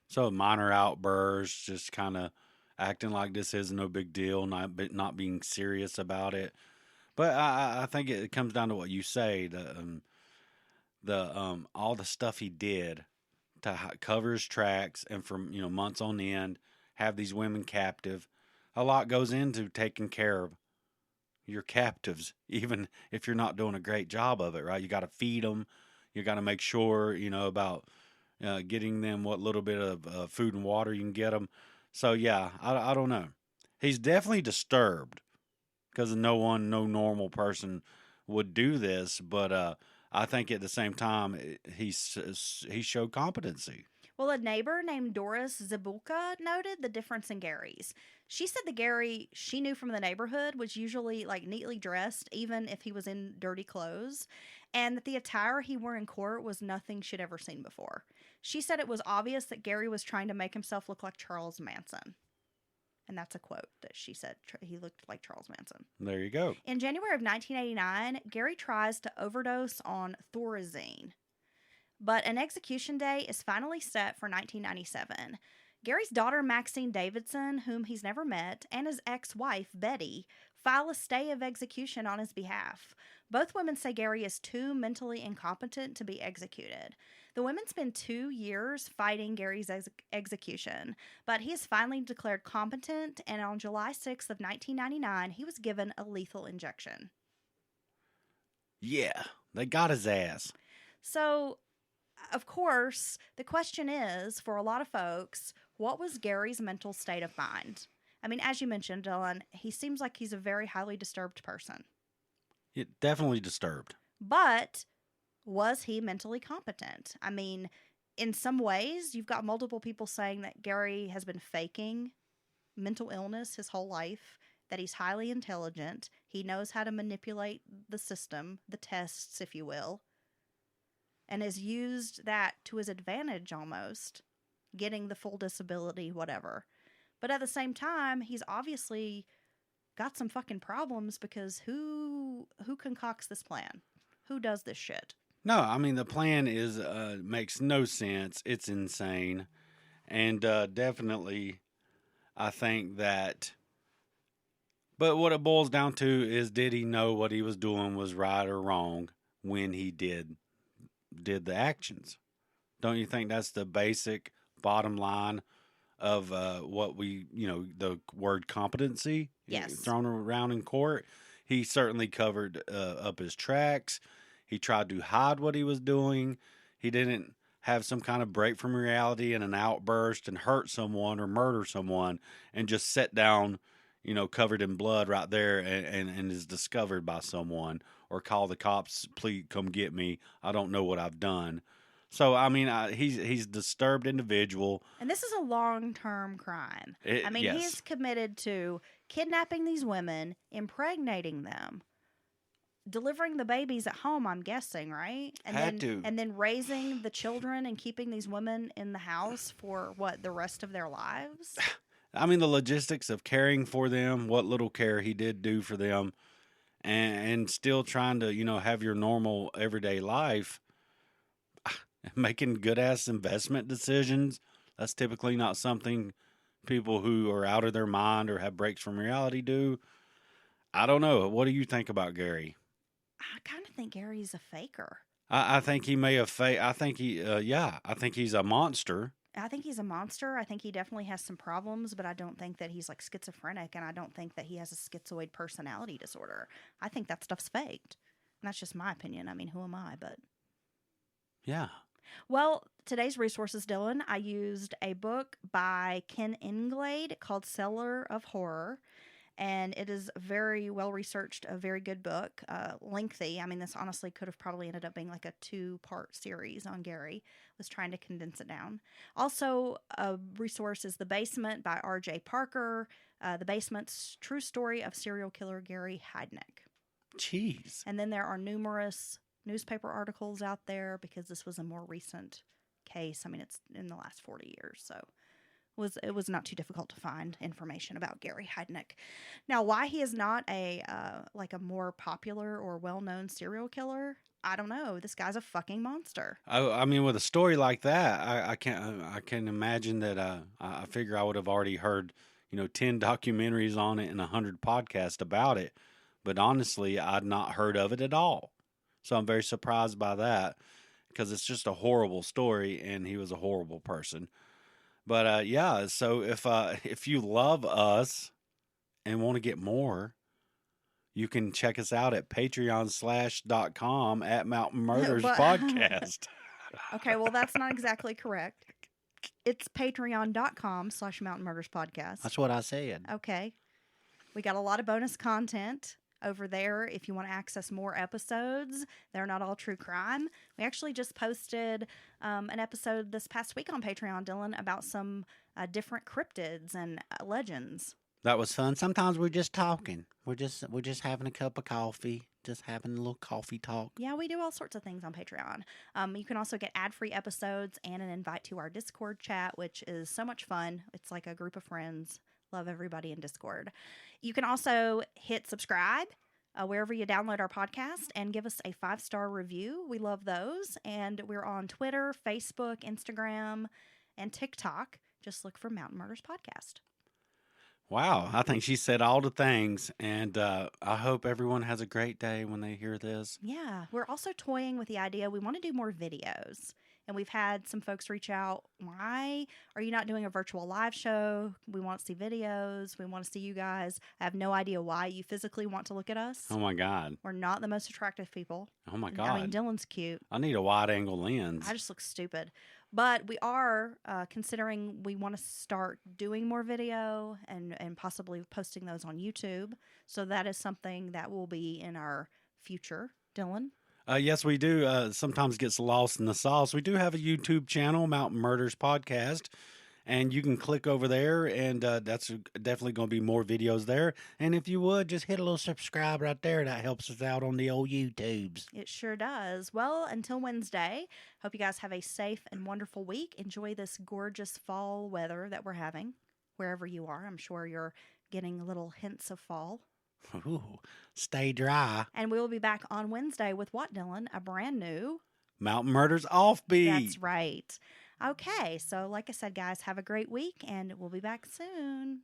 C: So minor outbursts, just kind of acting like this is no big deal, not being serious about it. But I think it comes down to what you say, all the stuff he did to cover his tracks and for months on end, have these women captive. A lot goes into taking care of your captives, even if you're not doing a great job of it, right? You got to feed them. You got to make sure, about getting them what little bit of food and water you can get them. So, yeah, I don't know. He's definitely disturbed, because no normal person would do this. But I think at the same time, he showed competency.
B: Well, a neighbor named Doris Zabulka noted the difference in Gary's. She said the Gary she knew from the neighborhood was usually like neatly dressed, even if he was in dirty clothes, and that the attire he wore in court was nothing she'd ever seen before. She said it was obvious that Gary was trying to make himself look like Charles Manson. And that's a quote that she said he looked like Charles Manson.
C: There you go.
B: In January of 1989, Gary tries to overdose on Thorazine. But an execution day is finally set for 1997. Gary's daughter, Maxine Davidson, whom he's never met, and his ex-wife, Betty, file a stay of execution on his behalf. Both women say Gary is too mentally incompetent to be executed. The women spend 2 years fighting Gary's execution, but he is finally declared competent, and on July 6th of 1999, he was given a lethal injection.
C: Yeah, they got his ass.
B: So, of course, the question is, for a lot of folks, what was Gary's mental state of mind? I mean, as you mentioned, Dylan, he seems like he's a very highly disturbed person.
C: Yeah, definitely disturbed.
B: But was he mentally competent? I mean, in some ways, you've got multiple people saying that Gary has been faking mental illness his whole life, that he's highly intelligent, he knows how to manipulate the system, the tests, if you will, and has used that to his advantage almost, getting the full disability, whatever. But at the same time, he's obviously got some fucking problems, because who concocts this plan? Who does this shit?
C: No, I mean, the plan is makes no sense. It's insane. And definitely, I think that... But what it boils down to is, did he know what he was doing was right or wrong when he did the actions? Don't you think that's the basic bottom line of what we, the word competency thrown around in court? He certainly covered up his tracks. He tried to hide what he was doing. He didn't have some kind of break from reality and an outburst and hurt someone or murder someone and just sit down, covered in blood right there and is discovered by someone, or call the cops, please come get me. I don't know what I've done. So, I mean, he's a disturbed individual.
B: And this is a long-term crime. I mean,
C: Yes.
B: he's committed to kidnapping these women, impregnating them, delivering the babies at home, I'm guessing, right? And then raising the children and keeping these women in the house for, the rest of their lives?
C: I mean, the logistics of caring for them, what little care he did do for them, and still trying to, have your normal everyday life, making good-ass investment decisions. That's typically not something people who are out of their mind or have breaks from reality do. I don't know. What do you think about Gary?
B: I kind of think Gary's a faker.
C: I think he may have I think I think he's a monster.
B: I think he's a monster. I think he definitely has some problems, but I don't think that he's like schizophrenic, and I don't think that he has a schizoid personality disorder. I think that stuff's faked. And that's just my opinion. I mean, who am I? But
C: yeah.
B: Well, today's resources, Dylan, I used a book by Ken Inglade called Cellar of Horror. And it is very well researched, a very good book, lengthy. I mean, this honestly could have probably ended up being like a 2-part series on Gary. Was trying to condense it down. Also, a resource is The Basement by R.J. Parker. The Basement's True Story of Serial Killer Gary Heidnik.
C: Jeez.
B: And then there are numerous newspaper articles out there because this was a more recent case. I mean, it's in the last 40 years, so it was not too difficult to find information about Gary Heidnik. Now, why he is not a more popular or well-known serial killer, I don't know. This guy's a fucking monster.
C: I mean, with a story like that, I can imagine that. I figure I would have already heard 10 documentaries on it and 100 podcasts about it, but honestly, I'd not heard of it at all. So I'm very surprised by that, because it's just a horrible story, and he was a horrible person. But yeah, so if you love us and want to get more, you can check us out at patreon.com/ at Mountain Murders Podcast.
B: Okay, well, that's not exactly correct. It's patreon.com/ Mountain Murders Podcast.
C: That's what I said.
B: Okay. We got a lot of bonus content over there if you want to access more episodes. They're not all true crime. We actually just posted an episode this past week on Patreon, Dylan, about some different cryptids and legends.
D: That was fun. Sometimes we're just talking. We're just having a cup of coffee, just having a little coffee talk.
B: Yeah, we do all sorts of things on Patreon. You can also get ad-free episodes and an invite to our Discord chat, which is so much fun. It's like a group of friends. Love everybody in Discord. You can also hit subscribe wherever you download our podcast and give us a 5-star review. We love those. And we're on Twitter, Facebook, Instagram, and TikTok. Just look for Mountain Murders Podcast.
C: Wow, I think she said all the things, and I hope everyone has a great day when they hear this.
B: Yeah, we're also toying with the idea we want to do more videos. And we've had some folks reach out, why are you not doing a virtual live show? We want to see videos. We want to see you guys. I have no idea why you physically want to look at us.
C: Oh, my God.
B: We're not the most attractive people.
C: Oh, my God.
B: I mean, Dylan's cute.
C: I need a wide-angle lens.
B: I just look stupid. But we are considering we want to start doing more video and possibly posting those on YouTube. So that is something that will be in our future. Dylan?
C: Yes, we do. Sometimes gets lost in the sauce. We do have a YouTube channel, Mountain Murders Podcast, and you can click over there, and that's definitely going to be more videos there. And if you would, just hit a little subscribe right there. That helps us out on the old YouTubes.
B: It sure does. Well, until Wednesday, hope you guys have a safe and wonderful week. Enjoy this gorgeous fall weather that we're having wherever you are. I'm sure you're getting little hints of fall.
D: Ooh, stay dry.
B: And we will be back on Wednesday with what, Dylan? A brand new
C: Mountain Murders Offbeat.
B: That's right. Okay, so like I said, guys, have a great week, and we'll be back soon.